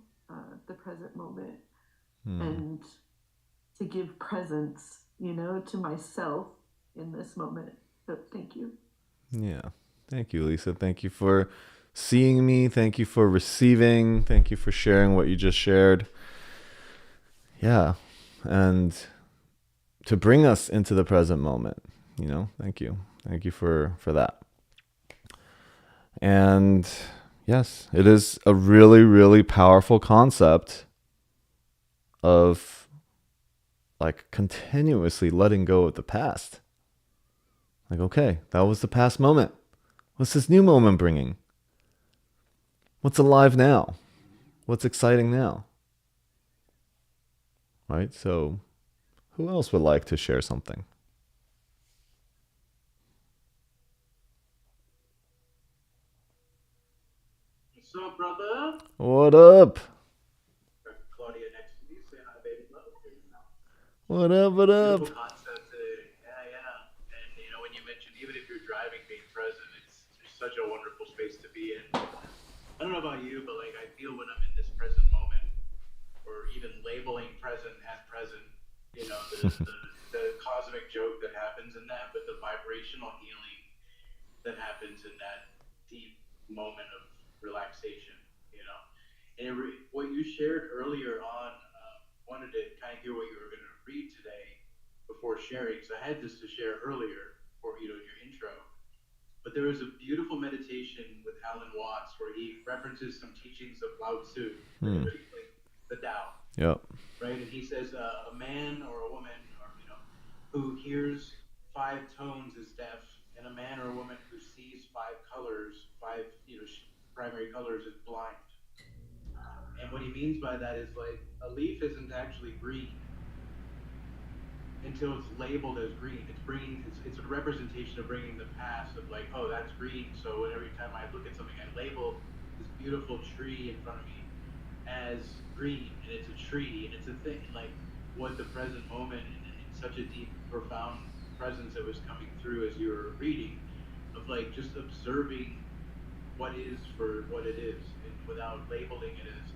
the present moment Hmm. and to give presence, to myself in this moment. So thank you. Yeah. Thank you, Lisa. Thank you for seeing me. Thank you for receiving. Thank you for sharing what you just shared. Yeah. And to bring us into the present moment, thank you. Thank you for that. And yes, it is a really, really powerful concept of like continuously letting go of the past. Like, okay, that was the past moment. What's this new moment bringing? What's alive now? What's exciting now? Right? So, who else would like to share something? What's up, brother? What up? Got Claudia next to me. Say hi, baby love. What up? What up? Beautiful concept today. Yeah, yeah. And when you mentioned even if you're driving, being present, it's such a wonderful space to be in. I don't know about you, but like I feel when I'm in this present moment, or even labeling present as present, the cosmic joke that happens in that, but the vibrational healing that happens in that deep moment of relaxation, you know. And what you shared earlier on, wanted to kind of hear what you were going to read today before sharing. So I had this to share earlier for in your intro. But there was a beautiful meditation with Alan Watts where he references some teachings of Lao Tzu, Hmm. like the Tao, Yep. right? And he says a man or a woman, or who hears five tones is deaf, and a man or a woman who sees five colors, five primary colors is blind. And what he means by that is like a leaf isn't actually green until it's labeled as green. It's a representation of bringing the past of like, oh, that's green. So every time I look at something, I label this beautiful tree in front of me as green, and it's a tree, and it's a thing. Like what the present moment in such a deep, profound presence that was coming through as you were reading, of like just observing what is for what it is, and without labeling it as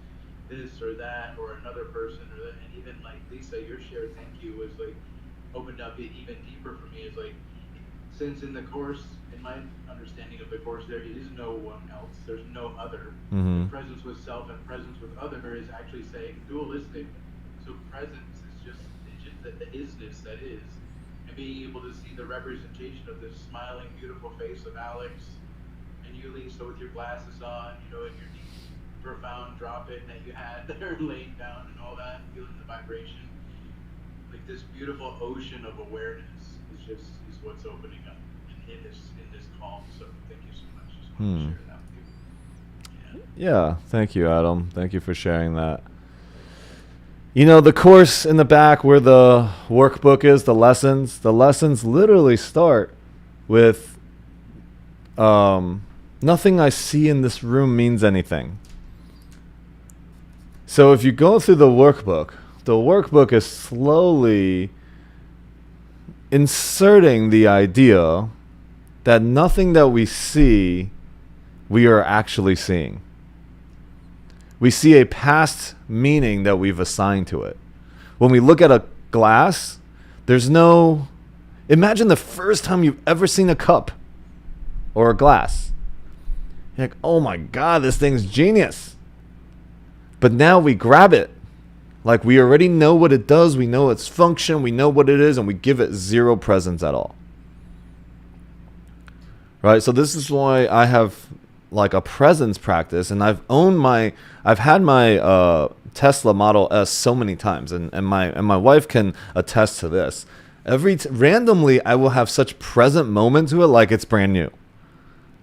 this or that or another person or that. And even like Lisa, your share, thank you, was like opened up it even deeper for me. Is like, since in the course, in my understanding of the course, there is no one else. There's no other. Mm-hmm. And presence with self and presence with other is actually saying dualistic. So presence is just the isness that is, and being able to see the representation of this smiling, beautiful face of Alex, and you, Lisa, with your glasses on, and your deep, profound drop in that you had there, laying down and all that, feeling the vibration. Like this beautiful ocean of awareness is what's opening up in this calm. So thank you so much. Just wanted to Hmm. share that with you. Yeah. Yeah. Thank you, Adam. Thank you for sharing that. The course in the back where the workbook is, the lessons literally start with nothing I see in this room means anything. So if you go through the workbook is slowly inserting the idea that nothing that we see, we are actually seeing. We see a past meaning that we've assigned to it. When we look at a glass, there's no. Imagine the first time you've ever seen a cup or a glass. You're like, oh my God, this thing's genius. But now we grab it. Like we already know what it does, we know its function, we know what it is, and we give it zero presence at all. right? So this is why I have like a presence practice, and I've had my Tesla Model S so many times, and my wife can attest to this. Randomly, I will have such present moment to it, like it's brand new.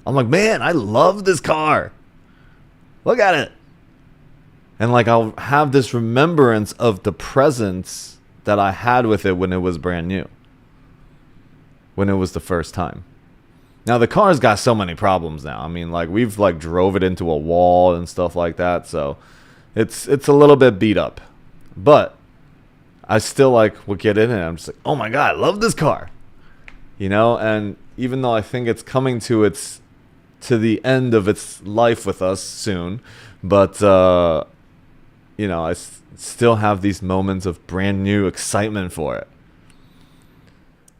I'm like, man, I love this car. Look at it. And like I'll have this remembrance of the presence that I had with it when it was brand new, when it was the first time. Now the car's got so many problems now. I mean, like we've like drove it into a wall and stuff like that, so it's a little bit beat up. But I still like will get in it. I'm just like, oh my god, I love this car, you know. And even though I think it's coming to the end of its life with us soon, but you know, I still have these moments of brand new excitement for it.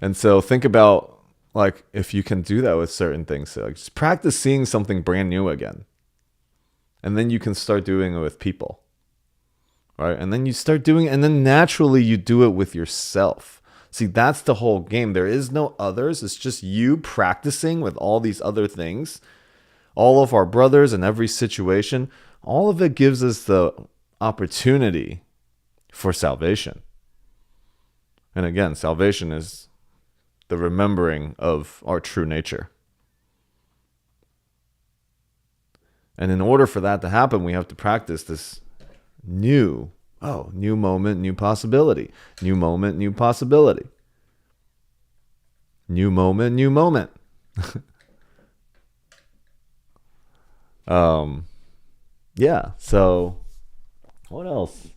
And so think about like if you can do that with certain things. So like, just practice seeing something brand new again, and then you can start doing it with people. Right? And then you start doing it, and then naturally you do it with yourself. See, that's the whole game. There is no others. It's just you practicing with all these other things. All of our brothers in every situation, all of it gives us the opportunity for salvation. And again, salvation is the remembering of our true nature. And in order for that to happen, we have to practice this new moment, new possibility. New moment, new possibility. New moment, new moment. Yeah, so what else?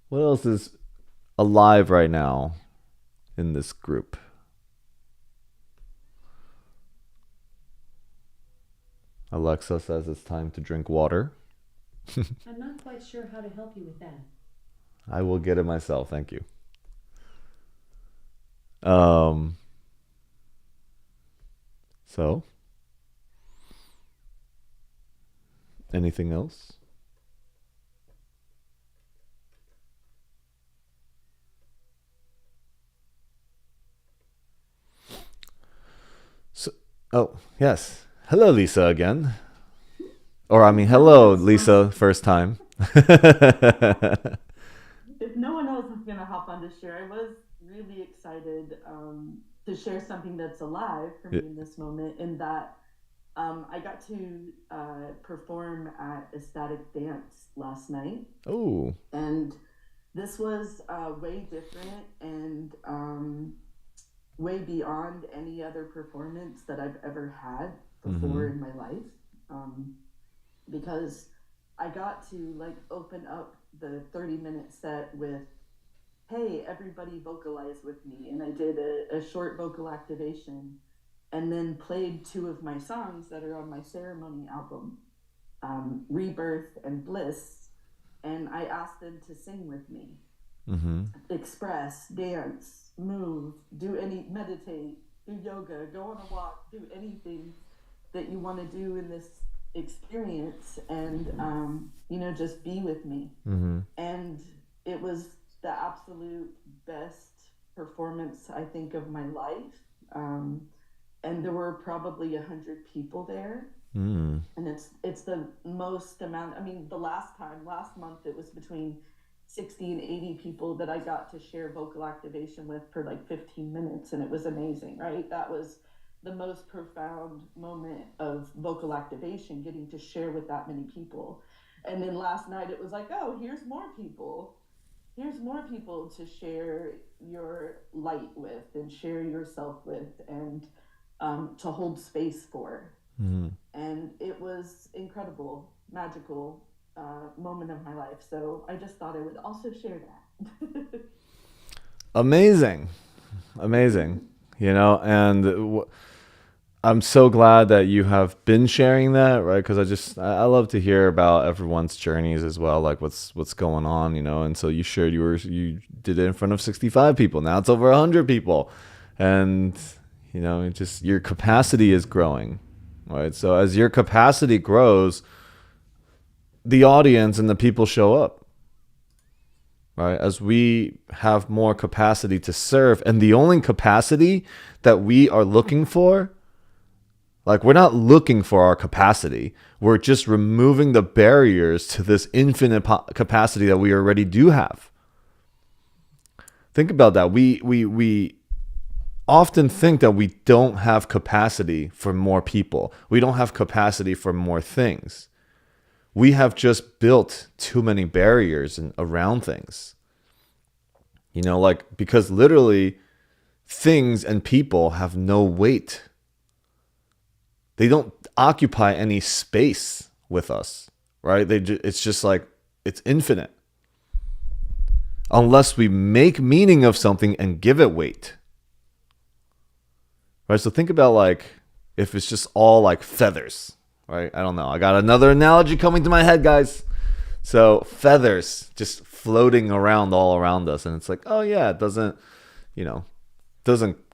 What else is alive right now in this group? Alexa says it's time to drink water. I'm not quite sure how to help you with that. I will get it myself, thank you. So anything else? So, oh, yes. Hello, Lisa, again. Or, I mean, hello, Lisa, first time. If no one else is going to hop on to share, I was really excited to share something that's alive for me in this moment, in that I got to perform at Ecstatic Dance last night. Oh. And this was way different and way beyond any other performance that I've ever had before in my life. Because I got to like open up the 30-minute set with, hey, everybody vocalize with me. And I did a short vocal activation and then played two of my songs that are on my ceremony album, Rebirth and Bliss. And I asked them to sing with me, express, dance, move, meditate, do yoga, go on a walk, do anything that you want to do in this experience, and just be with me. And it was the absolute best performance, I think, of my life. And there were probably 100 people there. And it's the most amount. I mean, last month, it was between 60 and 80 people that I got to share vocal activation with for like 15 minutes, and it was amazing, right? That was the most profound moment of vocal activation, getting to share with that many people. And then last night it was like, oh, here's more people to share your light with and share yourself with, and to hold space for. And it was incredible, magical moment of my life. So I just thought I would also share that. Amazing. And I'm so glad that you have been sharing that, right? Because I love to hear about everyone's journeys as well, like what's going on, And so you shared you did it in front of 65 people. Now it's over 100 people, and your capacity is growing, right? So as your capacity grows, the audience and the people show up, right? As we have more capacity to serve, and the only capacity that we are looking for Like, we're not looking for our capacity. We're just removing the barriers to this infinite capacity that we already do have. Think about that. We often think that we don't have capacity for more people. We don't have capacity for more things. We have just built too many barriers around things. You know, like, because literally things and people have no weight. They don't occupy any space with us, right? It's just like, it's infinite. Unless we make meaning of something and give it weight. Right? So think about, like, if it's just all like feathers, right? I don't know. I got another analogy coming to my head, guys. So feathers just floating around all around us. And it's like, oh yeah, it doesn't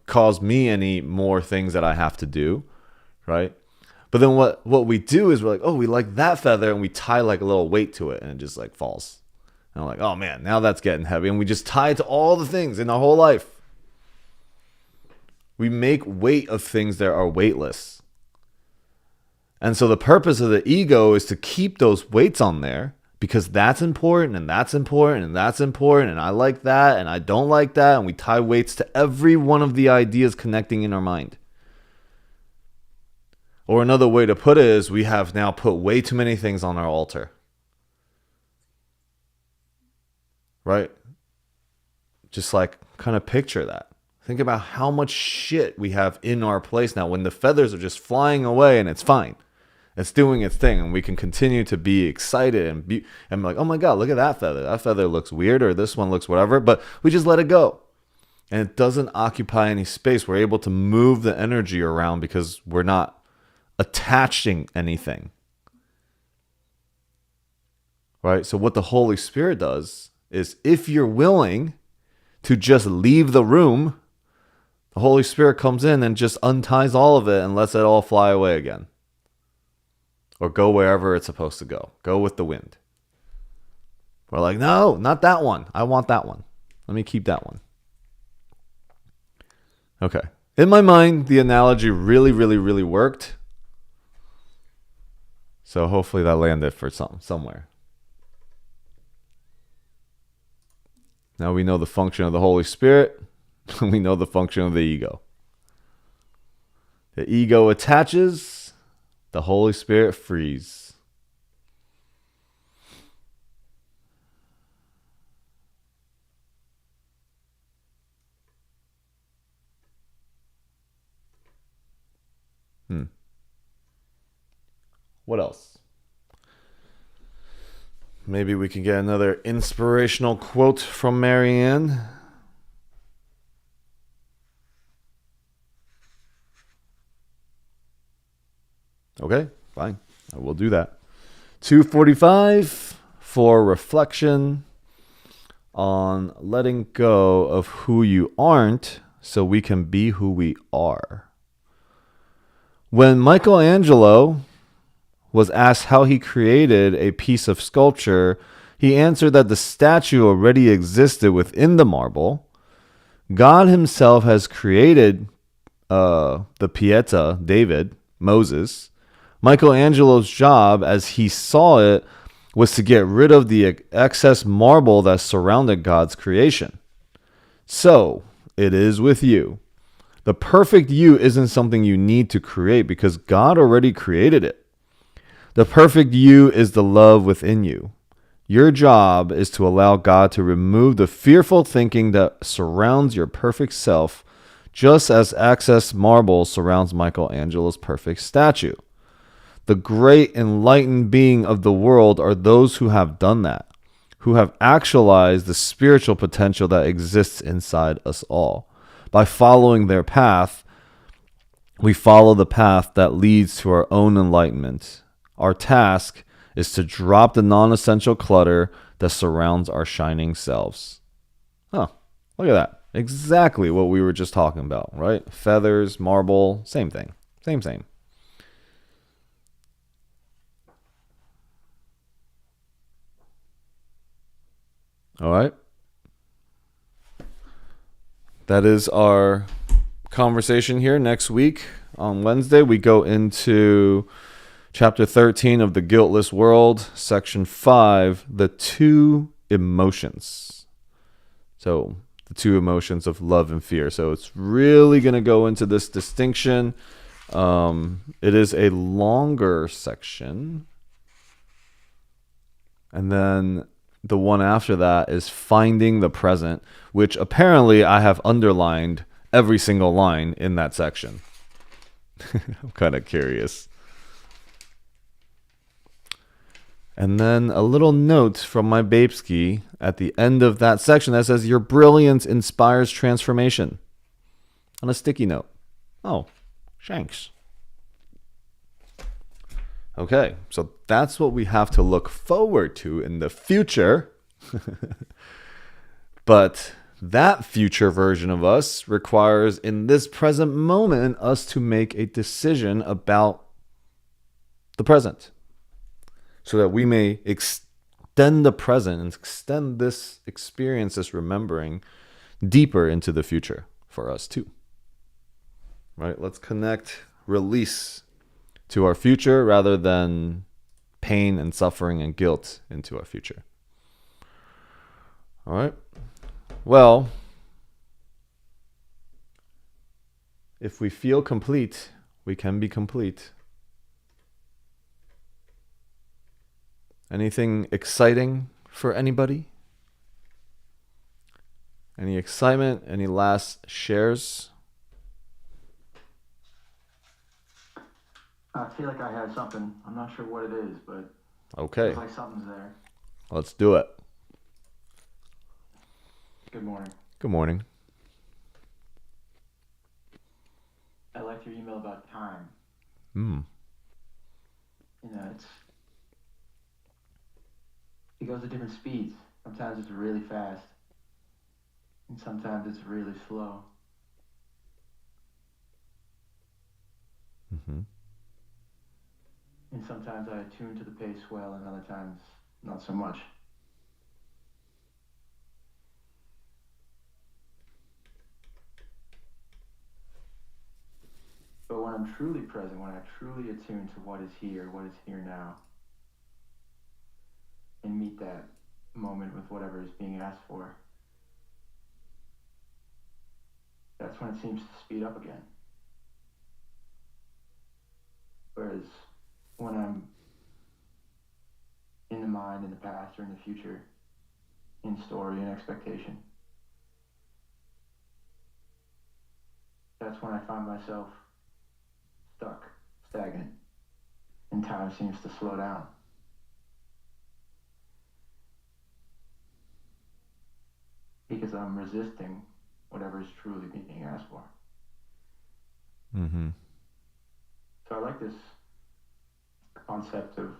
cause me any more things that I have to do, right? But then what we do is we're like, oh, we like that feather, and we tie like a little weight to it, and it just like falls. And I'm like, oh man, now that's getting heavy. And we just tie it to all the things in our whole life. We make weight of things that are weightless. And so the purpose of the ego is to keep those weights on there, because that's important, and that's important, and that's important, and I like that, and I don't like that, and we tie weights to every one of the ideas connecting in our mind. Or another way to put it is, we have now put way too many things on our altar. Right? Just like, kind of picture that. Think about how much shit we have in our place now, when the feathers are just flying away and it's fine. It's doing its thing, and we can continue to be excited and be like, oh my God, look at that feather. That feather looks weird, or this one looks whatever, but we just let it go. And it doesn't occupy any space. We're able to move the energy around because we're not attaching anything. Right? So what the Holy Spirit does is, if you're willing to just leave the room, the Holy Spirit comes in and just unties all of it and lets it all fly away again. Or go wherever it's supposed to go. Go with the wind. We're like, no, not that one. I want that one. Let me keep that one. Okay. In my mind, the analogy really, really, really worked. So hopefully that landed for somewhere. Now we know the function of the Holy Spirit. We know the function of the ego. The ego attaches. The Holy Spirit frees. What else? Maybe we can get another inspirational quote from Marianne. Okay, fine. I will do that. 245 for reflection on letting go of who you aren't so we can be who we are. When Michelangelo was asked how he created a piece of sculpture, he answered that the statue already existed within the marble. God himself has created the Pieta, David, Moses. Michelangelo's job, as he saw it, was to get rid of the excess marble that surrounded God's creation. So, it is with you. The perfect you isn't something you need to create, because God already created it. The perfect you is the love within you. Your job is to allow God to remove the fearful thinking that surrounds your perfect self, just as excess marble surrounds Michelangelo's perfect statue. The great enlightened being of the world are those who have done that, who have actualized the spiritual potential that exists inside us all. By following their path, we follow the path that leads to our own enlightenment. Our task is to drop the non-essential clutter that surrounds our shining selves. Huh, look at that. Exactly what we were just talking about, right? Feathers, marble, same thing. Same. All right. That is our conversation here. Next week on Wednesday, we go into Chapter 13 of The Guiltless World, Section 5, The Two Emotions. So, the two emotions of love and fear. So, it's really going to go into this distinction. It is a longer section. And then the one after that is Finding the Present, which apparently I have underlined every single line in that section. I'm kind of curious. And then a little note from my Babeski at the end of that section that says, your brilliance inspires transformation. On a sticky note. Oh, shanks. Okay, so that's what we have to look forward to in the future. But that future version of us requires, in this present moment, us to make a decision about the present so that we may extend the present and extend this experience, this remembering, deeper into the future for us too. Right? Let's connect release to our future rather than pain and suffering and guilt into our future. All right. Well, if we feel complete, we can be complete. Anything exciting for anybody? Any excitement? Any last shares? I feel like I had something. I'm not sure what it is, but Okay, feels like something's there. let's do it. Good morning. Good morning. I liked your email about time. Hmm. You know, it goes at different speeds. Sometimes it's really fast, and sometimes it's really slow. Mm-hmm. And sometimes I attune to the pace well, and other times not so much. But when I'm truly present, when I truly attune to what is here now, and meet that moment with whatever is being asked for, that's when it seems to speed up again. Whereas when I'm in the mind, in the past, or in the future, in story and expectation, that's when I find myself stuck, stagnant, and time seems to slow down. Because I'm resisting whatever is truly being asked for. Mm-hmm. So I like this concept of,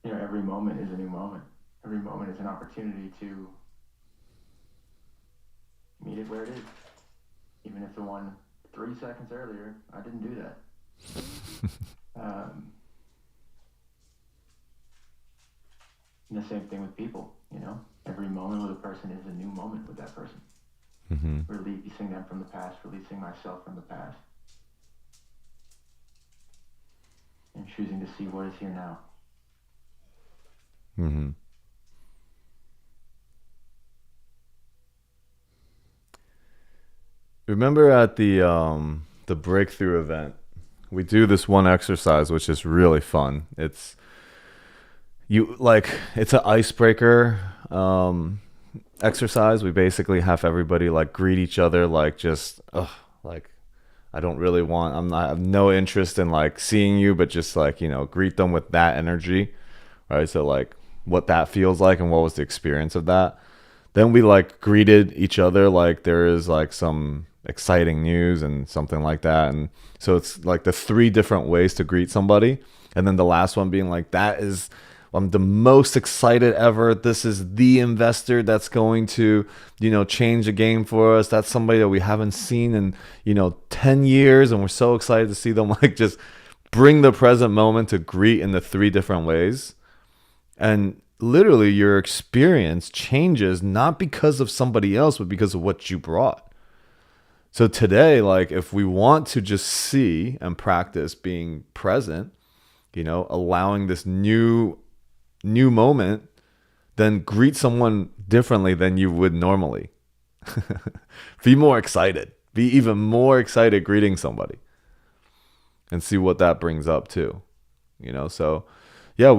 every moment is a new moment. Every moment is an opportunity to meet it where it is. Even if the one 3 seconds earlier, I didn't do that. And the same thing with people, Every moment with a person is a new moment with that person. Mm-hmm. Releasing them from the past, releasing myself from the past. And choosing to see what is here now. Mm-hmm. Remember at the breakthrough event, we do this one exercise which is really fun. It's an icebreaker exercise. We basically have everybody greet each other I don't really want, I have no interest in seeing you, but just greet them with that energy, right? So what that feels like and what was the experience of that. Then we greeted each other there is some exciting news and something like that. And so it's the 3 different ways to greet somebody. And then the last one being I'm the most excited ever. This is the investor that's going to, change the game for us. That's somebody that we haven't seen in, 10 years. And we're so excited to see them just bring the present moment to greet in the 3 different ways. And literally your experience changes not because of somebody else, but because of what you brought. So today, like if we want to just see and practice being present, allowing this new moment, then greet someone differently than you would normally. Be more excited. Be even more excited greeting somebody and see what that brings up too. So yeah,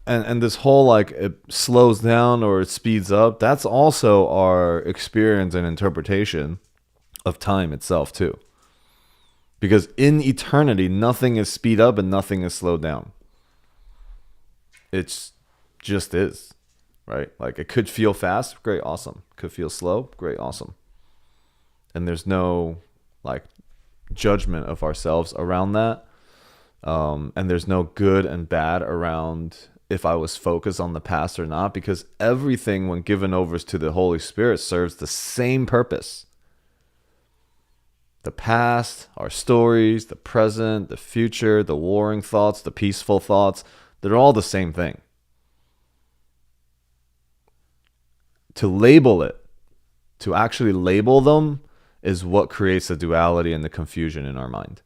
and this whole like it slows down or it speeds up, that's also our experience and interpretation of time itself too. Because in eternity, nothing is speed up and nothing is slowed down. It's just is, right? Like it could feel fast, great, awesome. Could feel slow, great, awesome. And there's no like judgment of ourselves around that. And there's no good and bad around if I was focused on the past or not, because everything when given over to the Holy Spirit serves the same purpose. The past, our stories, the present, the future, the warring thoughts, the peaceful thoughts, they're all the same thing. To label it, to actually label them, is what creates the duality and the confusion in our mind.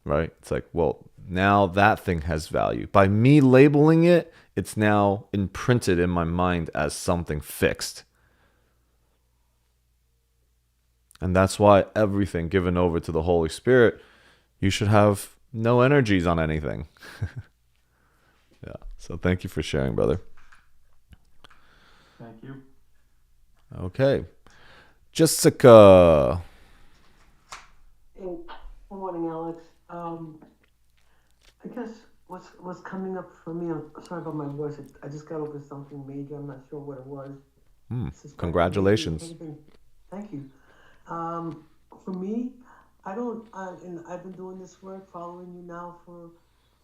Right? It's like, well, now that thing has value. By me labeling it, it's now imprinted in my mind as something fixed. And that's why everything given over to the Holy Spirit, you should have no energies on anything. Yeah. So thank you for sharing, brother. Thank you. Okay. Jessica. Hey, good morning, Alex. I guess what's coming up for me, I'm sorry about my voice. I just got over something major. I'm not sure what it was. Congratulations. Thank you. For me, and I've been doing this work, following you now for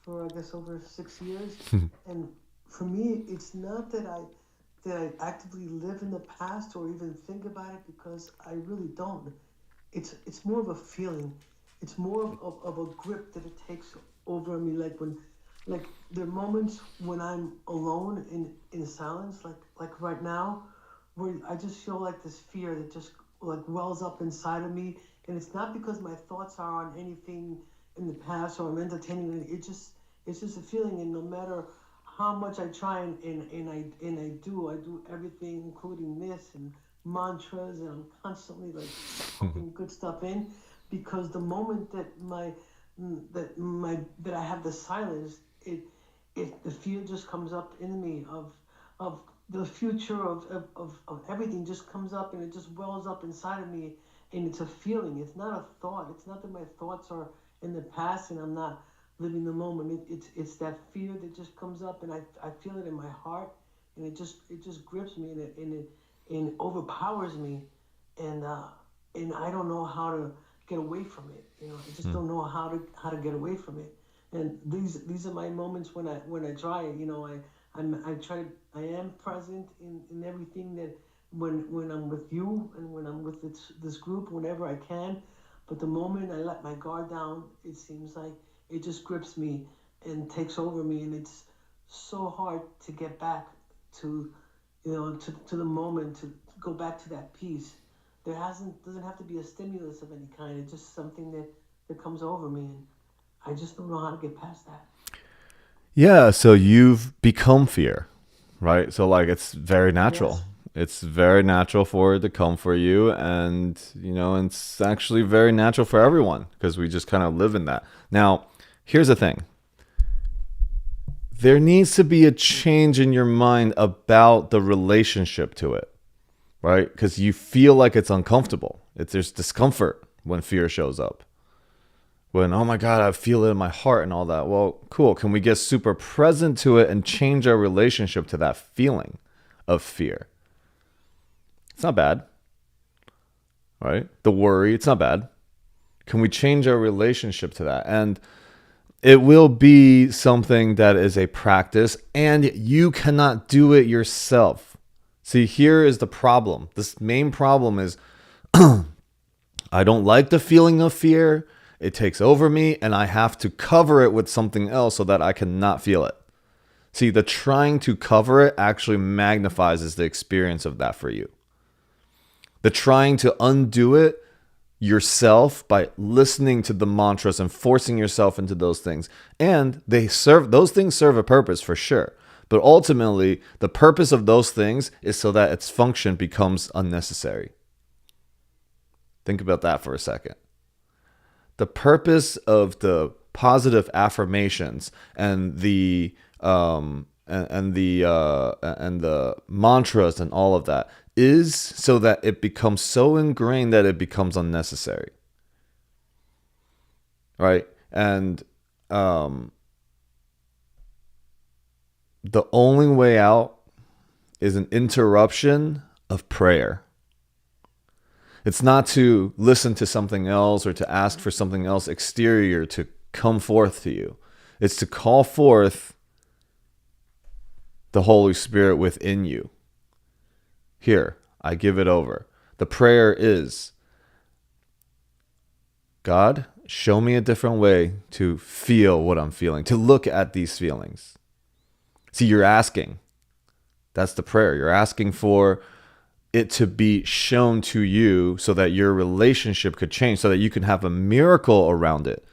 I guess over 6 years. And for me, it's not that I actively live in the past or even think about it, because I really don't. It's more of a feeling. It's more of a grip that it takes over me. Like there are moments when I'm alone in silence, like right now, where I just feel like this fear that just like wells up inside of me, and it's not because my thoughts are on anything in the past or I'm entertaining it. It's just a feeling, and no matter how much I try and I do everything, including this and mantras, and I'm constantly like putting good stuff in, because the moment that I have the silence, the fear just comes up in me of the future of everything just comes up, and it just wells up inside of me, and it's a feeling. It's not a thought. It's not that my thoughts are in the past and I'm not living the moment. It's that fear that just comes up, and I feel it in my heart, and it just grips me, and it overpowers me, and I don't know how to get away from it. I just don't know how to get away from it. And these are my moments when I try it. I am present in everything, that when I'm with you and when I'm with this group, whenever I can. But the moment I let my guard down, it seems like it just grips me and takes over me, and it's so hard to get back to the moment, to go back to that peace. Doesn't have to be a stimulus of any kind. It's just something that comes over me, and I just don't know how to get past that. Yeah, so you've become fear, right? So like it's very natural. Yes. It's very natural for it to come for you, and and it's actually very natural for everyone, because we just kind of live in that. Now, here's the thing. There needs to be a change in your mind about the relationship to it, right? Because you feel like it's uncomfortable. There's discomfort when fear shows up. When, oh my God, I feel it in my heart and all that. Well, cool. Can we get super present to it and change our relationship to that feeling of fear? It's not bad, right? The worry, it's not bad. Can we change our relationship to that? And it will be something that is a practice, and you cannot do it yourself. See, here is the problem. This main problem is I don't like the feeling of fear. It takes over me, and I have to cover it with something else so that I cannot feel it. See, the trying to cover it actually magnifies the experience of that for you. The trying to undo it yourself by listening to the mantras and forcing yourself into those things. And those things serve a purpose for sure. But ultimately, the purpose of those things is so that its function becomes unnecessary. Think about that for a second. The purpose of the positive affirmations and the mantras and all of that is so that it becomes so ingrained that it becomes unnecessary. Right? And the only way out is an interruption of prayer. It's not to listen to something else or to ask for something else exterior to come forth to you. It's to call forth the Holy Spirit within you. Here, I give it over. The prayer is, God, show me a different way to feel what I'm feeling, to look at these feelings. See, you're asking. That's the prayer. You're asking for it to be shown to you so that your relationship could change, so that you can have a miracle around it.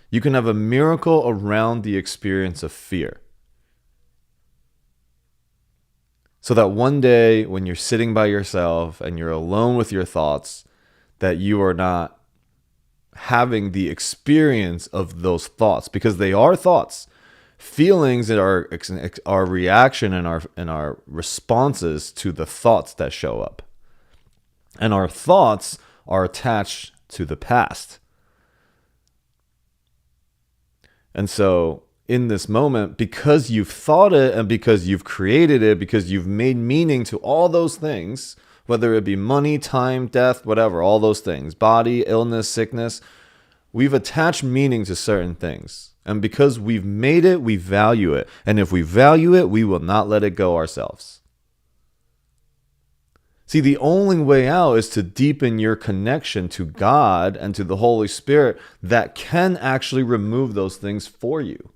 You can have a miracle around the experience of fear. So that one day when you're sitting by yourself and you're alone with your thoughts, that you are not having the experience of those thoughts, because they are thoughts. Feelings are our reaction and our responses to the thoughts that show up. And our thoughts are attached to the past. And so in this moment, because you've thought it and because you've created it, because you've made meaning to all those things, whether it be money, time, death, whatever, all those things, body, illness, sickness, we've attached meaning to certain things. And because we've made it, we value it. And if we value it, we will not let it go ourselves. See, the only way out is to deepen your connection to God and to the Holy Spirit that can actually remove those things for you.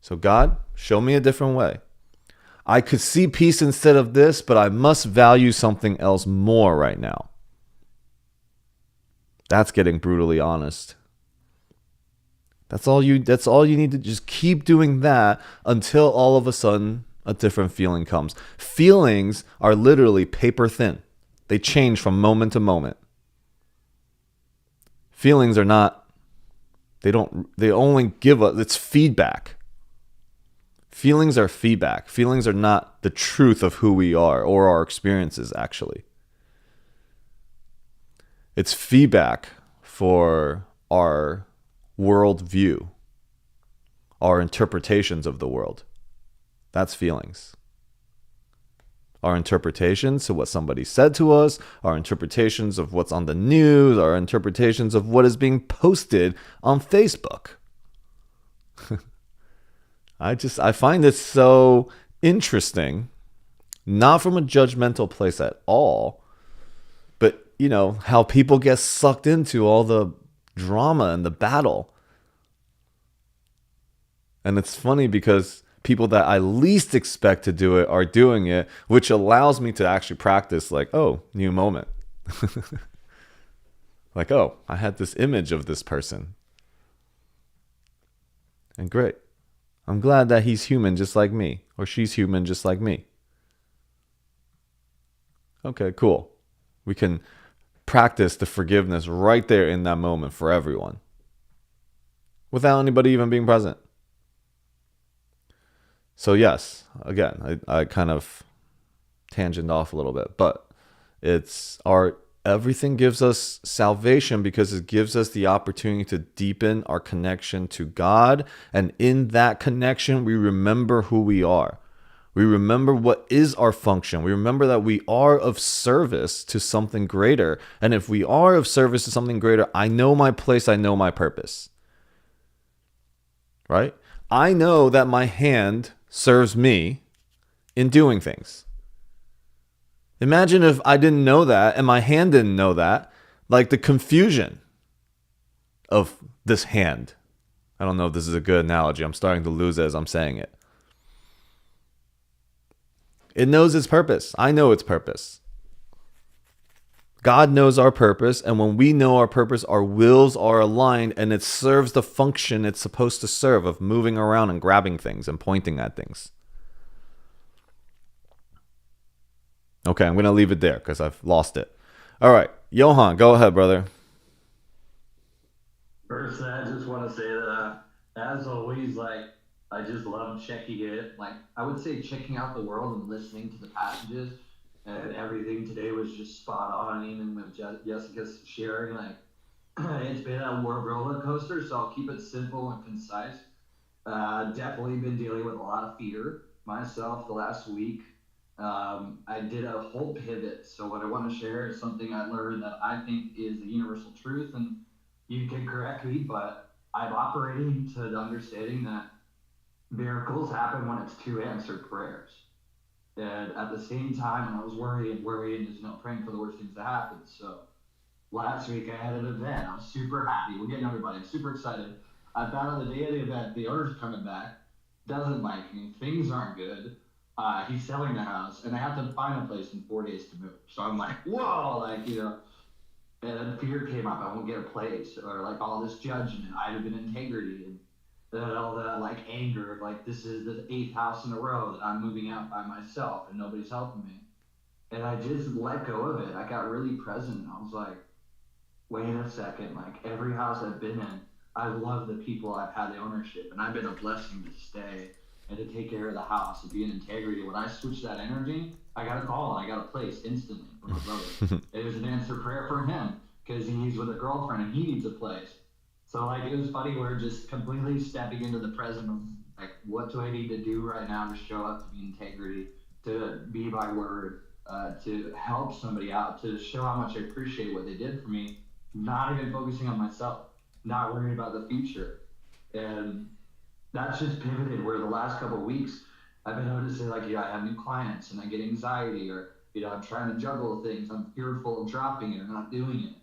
So God, show me a different way. I could see peace instead of this, but I must value something else more right now. That's getting brutally honest. That's all you need to just keep doing that until all of a sudden a different feeling comes. Feelings are literally paper thin. They change from moment to moment. Feelings are not, they only give us, it's feedback. Feelings are feedback. Feelings are not the truth of who we are or our experiences, actually. It's feedback for our worldview, our interpretations of the world. That's feelings. Our interpretations of what somebody said to us, our interpretations of what's on the news, our interpretations of what is being posted on Facebook. I find it so interesting, not from a judgmental place at all, but how people get sucked into all the drama and the battle. And it's funny because people that I least expect to do it are doing it, which allows me to actually practice new moment. I had this image of this person. And great. I'm glad that he's human just like me, or she's human just like me. Okay, cool. We can practice the forgiveness right there in that moment for everyone, without anybody even being present. So yes, again, I kind of tangent off a little bit, but everything gives us salvation because it gives us the opportunity to deepen our connection to God. And in that connection, we remember who we are. We remember what is our function. We remember that we are of service to something greater. And if we are of service to something greater, I know my place, I know my purpose. Right? I know that my hand serves me in doing things. Imagine if I didn't know that and my hand didn't know that, like the confusion of this hand. I don't know if this is a good analogy. I'm starting to lose it as I'm saying it. It knows its purpose. I know its purpose. God knows our purpose, and when we know our purpose, our wills are aligned, and it serves the function it's supposed to serve of moving around and grabbing things and pointing at things. Okay, I'm going to leave it there because I've lost it. All right, Johan, go ahead, brother. First, I just want to say that, as always, like, I just love checking it. Like, I would say checking out the world and listening to the passages, and everything today was just spot on. Even with Jessica's sharing, like, it's been a roller coaster, so I'll keep it simple and concise. Definitely been dealing with a lot of fear myself the last week. I did a whole pivot. So what I want to share is something I learned that I think is the universal truth, and you can correct me, but I'm operating to the understanding that miracles happen when it's two answered prayers. And at the same time, when I was worrying, just praying for the worst things to happen. So last week I had an event. I'm super happy. We're getting everybody. I'm super excited. I found out the day of the event, the owner's coming back, doesn't like me, things aren't good. He's selling the house, and I have to find a place in 4 days to move. So I'm like, whoa, and then fear came up. I won't get a place, or like all this judgment. I have an integrity, and then all that like anger of like this is the 8th house in a row that I'm moving out by myself and nobody's helping me. And I just let go of it. I got really present. I was like, wait a second, like every house I've been in, I love the people I've had the ownership, and I've been a blessing to stay and to take care of the house and be in integrity. When I switched that energy, I got a call and I got a place instantly for my brother. It was an answered prayer for him because he's with a girlfriend and he needs a place. So like it was funny, we're just completely stepping into the present of like, what do I need to do right now to show up, to be integrity, to be my word, to help somebody out, to show how much I appreciate what they did for me, not even focusing on myself, not worrying about the future. And that's just pivoted where the last couple of weeks I've been noticing like, I have new clients and I get anxiety, or, I'm trying to juggle things. I'm fearful of dropping it or not doing it.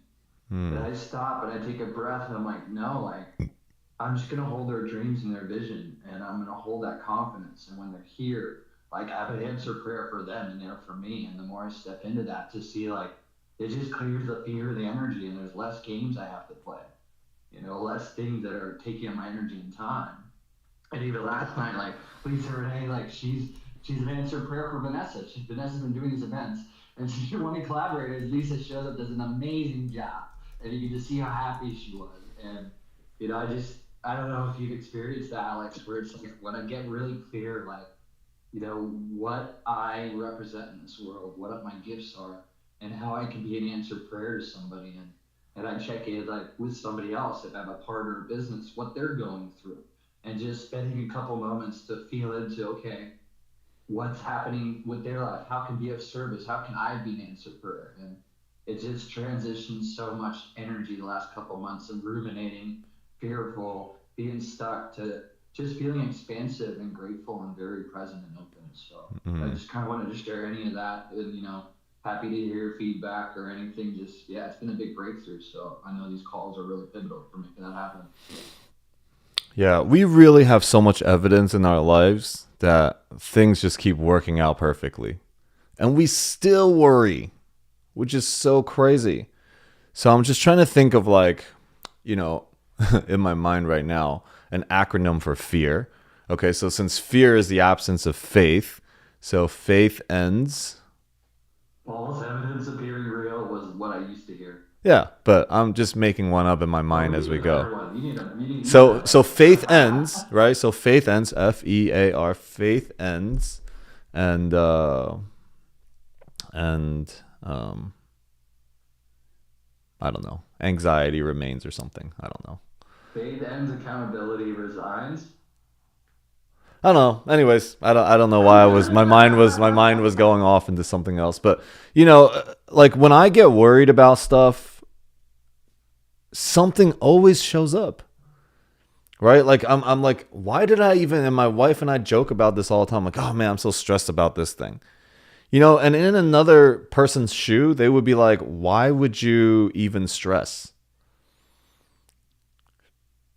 And I stop and I take a breath and I'm like, no, like I'm just going to hold their dreams and their vision, and I'm going to hold that confidence. And when they're here, like I have an answer prayer for them and they're for me. And the more I step into that, to see like, it just clears the fear, the energy, and there's less games I have to play, less things that are taking up my energy and time. And even last night, like Lisa Renee, like she's an answered prayer for Vanessa. Vanessa's been doing these events, and she wanted to collaborate. Lisa shows up, does an amazing job, and you can just see how happy she was. And I don't know if you've experienced that, Alex, where it's like when I get really clear, like what I represent in this world, what my gifts are, and how I can be an answered prayer to somebody, and I check in like with somebody else if I have a partner in business, what they're going through. And just spending a couple moments to feel into, okay, what's happening with their life? How can be of service? How can I be an answered prayer? And it just transitioned so much energy the last couple months of ruminating, fearful, being stuck, to just feeling expansive and grateful and very present and open. So I just kind of wanted to share any of that, and happy to hear feedback or anything. Just it's been a big breakthrough. So I know these calls are really pivotal for making that happen. Yeah, we really have so much evidence in our lives that things just keep working out perfectly. And we still worry, which is so crazy. So I'm just trying to think of like, in my mind right now, an acronym for fear. Okay, so since fear is the absence of faith, so faith ends. False evidence appearing real was what I used to hear. Yeah, but I'm just making one up in my mind as we go. So faith ends, right? So faith ends, FEAR, faith ends, and I don't know, anxiety remains or something. I don't know. Faith ends, accountability resigns. I don't know. Anyways, I don't know why my mind was going off into something else. But like when I get worried about stuff, something always shows up, right? Like I'm like, why did I even? And my wife and I joke about this all the time. Like, oh man, I'm so stressed about this thing, And in another person's shoe, they would be like, why would you even stress?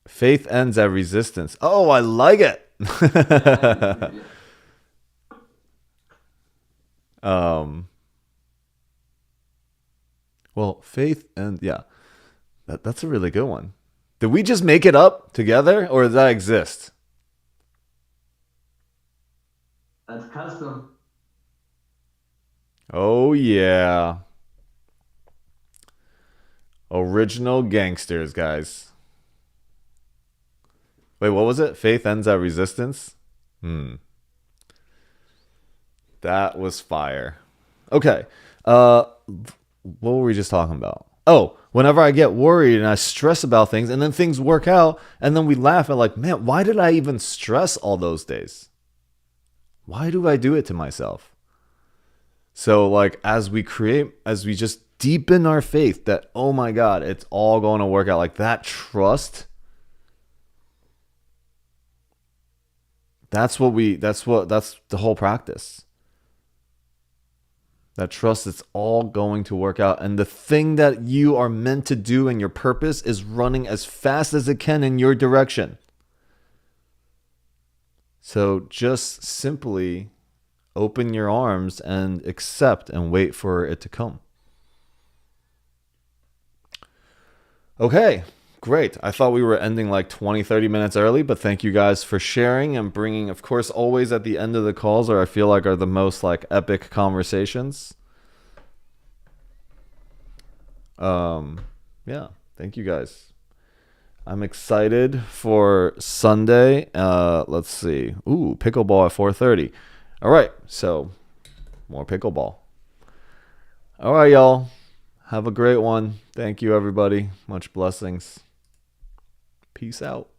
Faith ends at resistance. Oh, I like it. Well, faith and yeah, that's a really good one. Did we just make it up together, or does that exist? That's custom. Oh yeah, original gangsters, guys. Wait, what was it? Faith ends at resistance. That was fire. Okay. What were we just talking about? Oh, whenever I get worried and I stress about things and then things work out and then we laugh at like, man, why did I even stress all those days? Why do I do it to myself? So like as we just deepen our faith that, oh my God, it's all going to work out, like that trust. That's the whole practice. That trust it's all going to work out. And the thing that you are meant to do and your purpose is running as fast as it can in your direction. So just simply open your arms and accept and wait for it to come. Okay, great. I thought we were ending like 20, 30 minutes early, but thank you guys for sharing and bringing, of course, always at the end of the calls, or I feel like are the most like epic conversations. Yeah, thank you guys. I'm excited for Sunday. Let's see. Ooh, pickleball at 4:30. All right, so more pickleball. All right, y'all. Have a great one. Thank you, everybody. Much blessings. Peace out.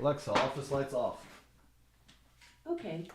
Alexa, office lights off. Okay.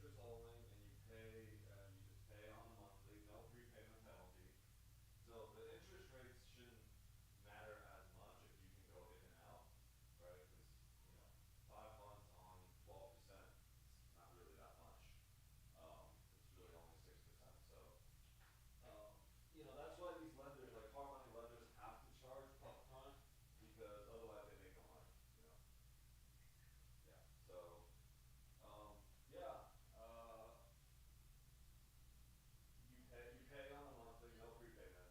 interest only, and you pay, you just pay on the monthly, no prepayment penalty. So the interest rates shouldn't matter as much if you can go in and out, right? Because, you know, 5 months on 12%, it's not really that much. It's really only 6%. So, you know, that's why these lenders, like hard money lenders, have to charge upfront because otherwise they make no money, you know? Yeah. So, yeah, you pay on the monthly, no prepayment.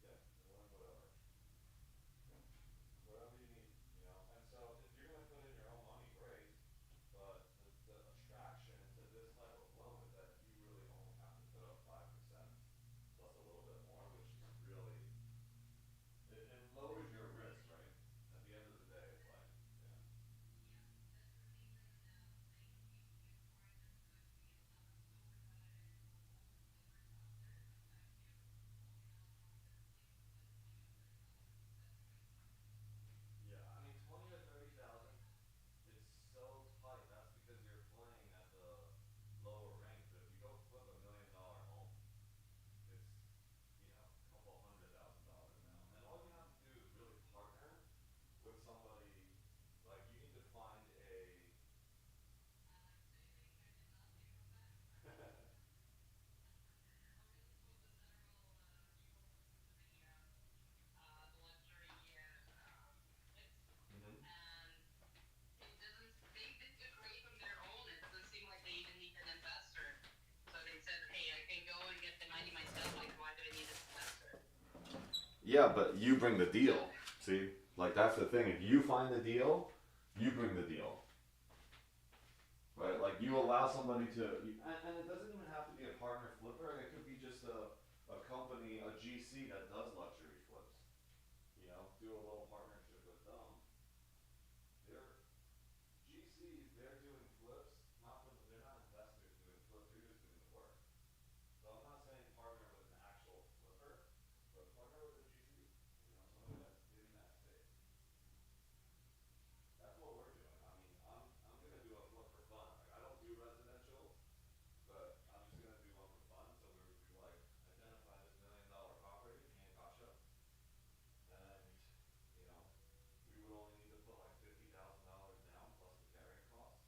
Yeah, whatever. Yeah, whatever you need, you know. And so if you're gonna put in your own money, great. But the attraction to this type of loan is that you really only have to put up 5% plus a little bit more, which is really it lowers your risk, right? At the end of the day, it's like, yeah. Yeah, I mean 20 or 30,000, it's so tight. That's because you're playing at the lower range. But if you go flip $1 million home, it's, you know, a couple $100,000 now. And all you have to do is really partner with somebody. Like you need to find a Mhm. Yeah, but you bring the deal. See, like that's the thing. If you find the deal, you bring the deal, right? Like you allow somebody to, and it doesn't even have to be a partner flipper. It could be just a company, a GC that does luxury flips. You know, do a little partnership with them. They're GCs. They're doing flips, not for they're not investors doing flips. They're just doing the work. So I'm not saying partner with an actual flipper, but partner with a GC. You know, somebody that's in that space. That's what we're doing. I mean, I'm gonna do a flip for fun. Like I don't do residential, but I'm just gonna do one for fun. So we like identify this $1 million property, me and Kasha, and you know, we would only need to put like $50,000 down plus the carrying costs.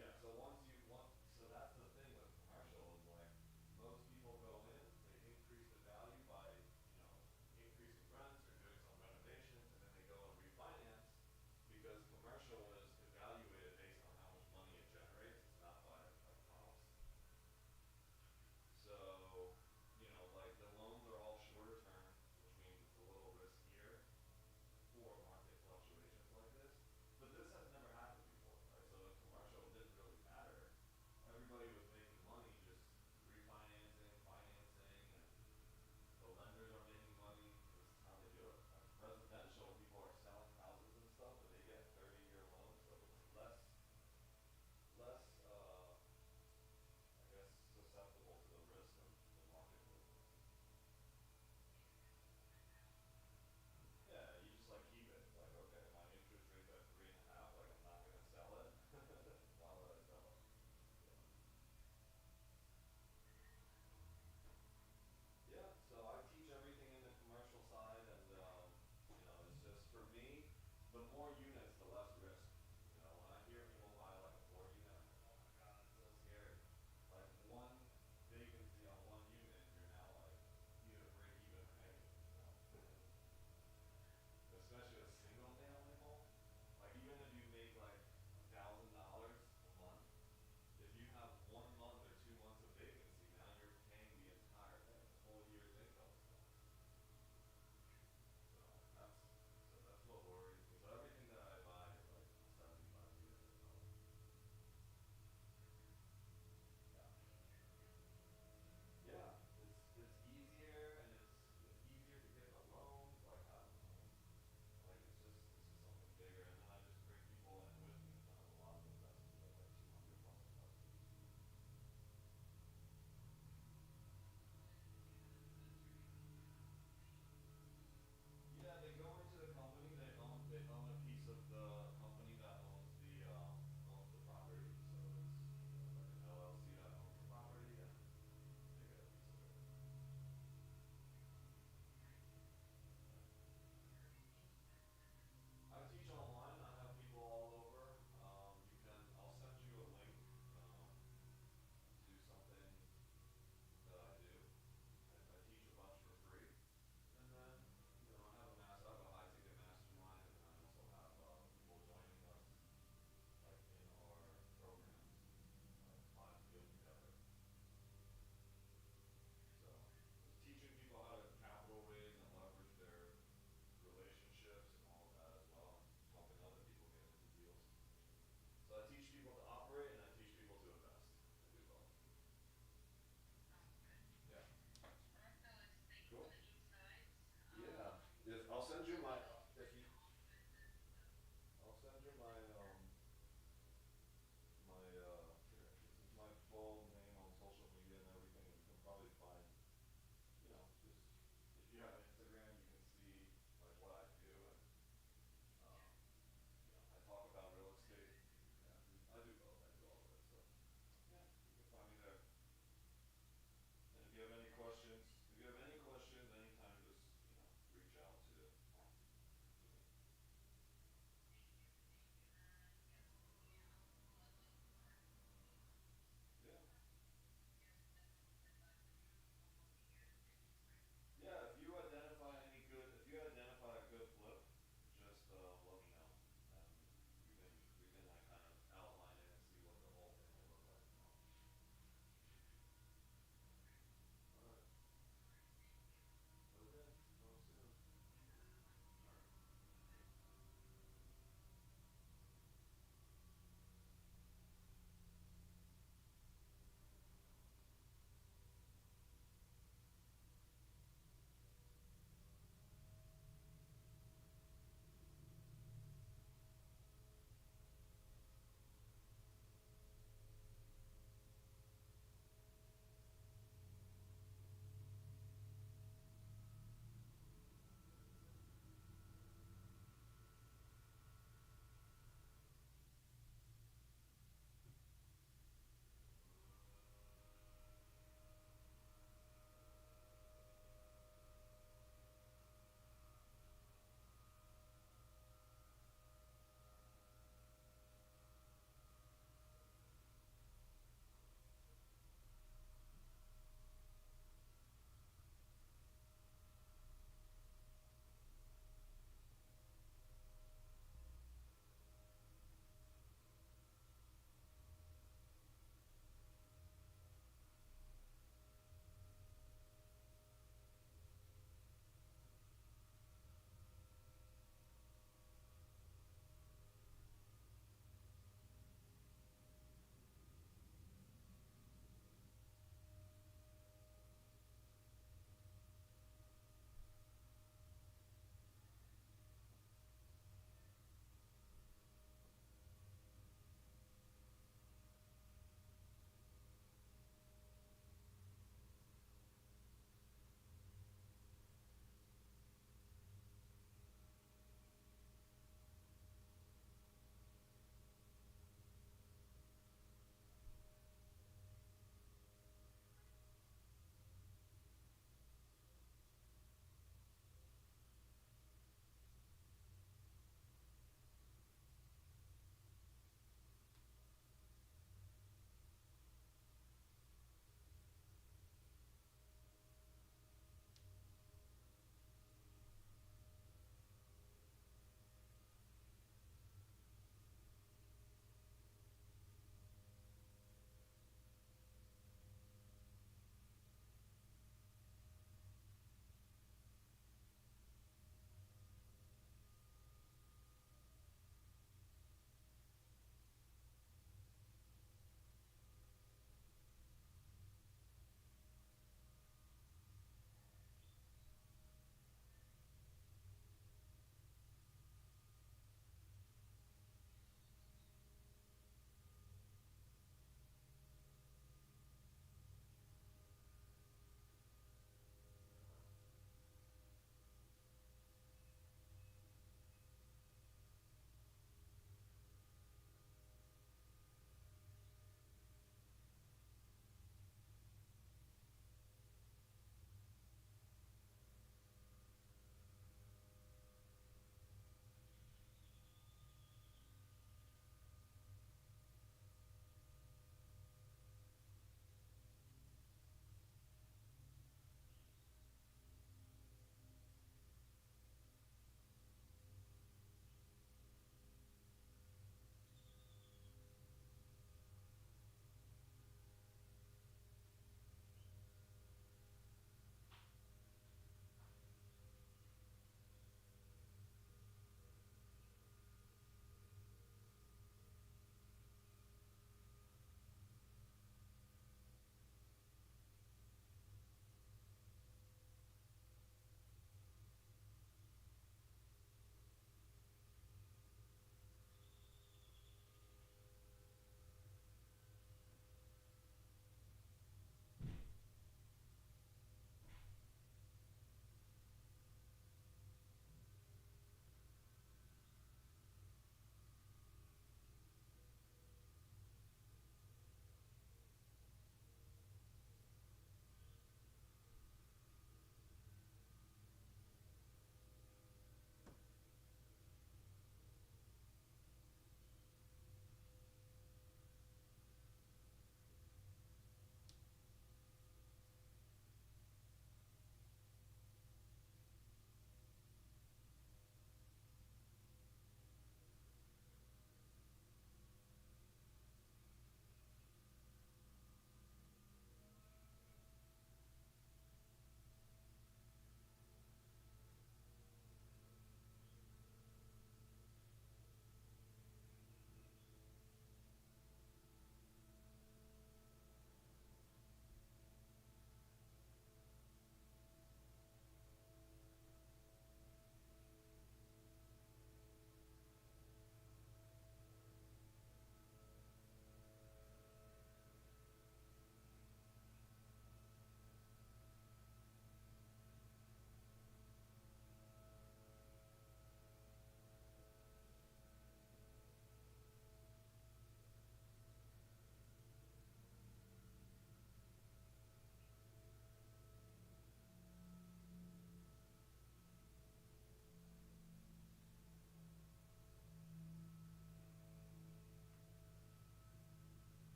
Yeah, so so that's the thing with commercial is like most people go in, they increase the value by, increasing rents or doing some renovations, and then they go and refinance because commercial is evaluated based on how much money it generates. It's not by cost. So, like the loans are all shorter term, which means it's a little riskier for market fluctuations like this. But this has never happened before, right? So in commercial, it didn't really matter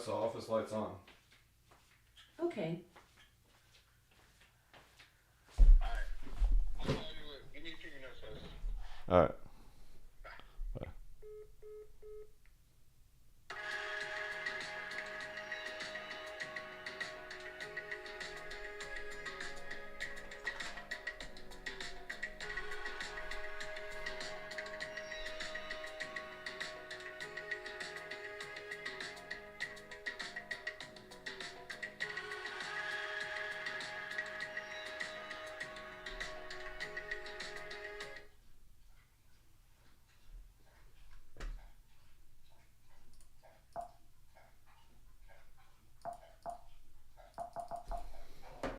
lights off. This light's on. Okay. Alright. I'll call you. Give me a few minutes. All right.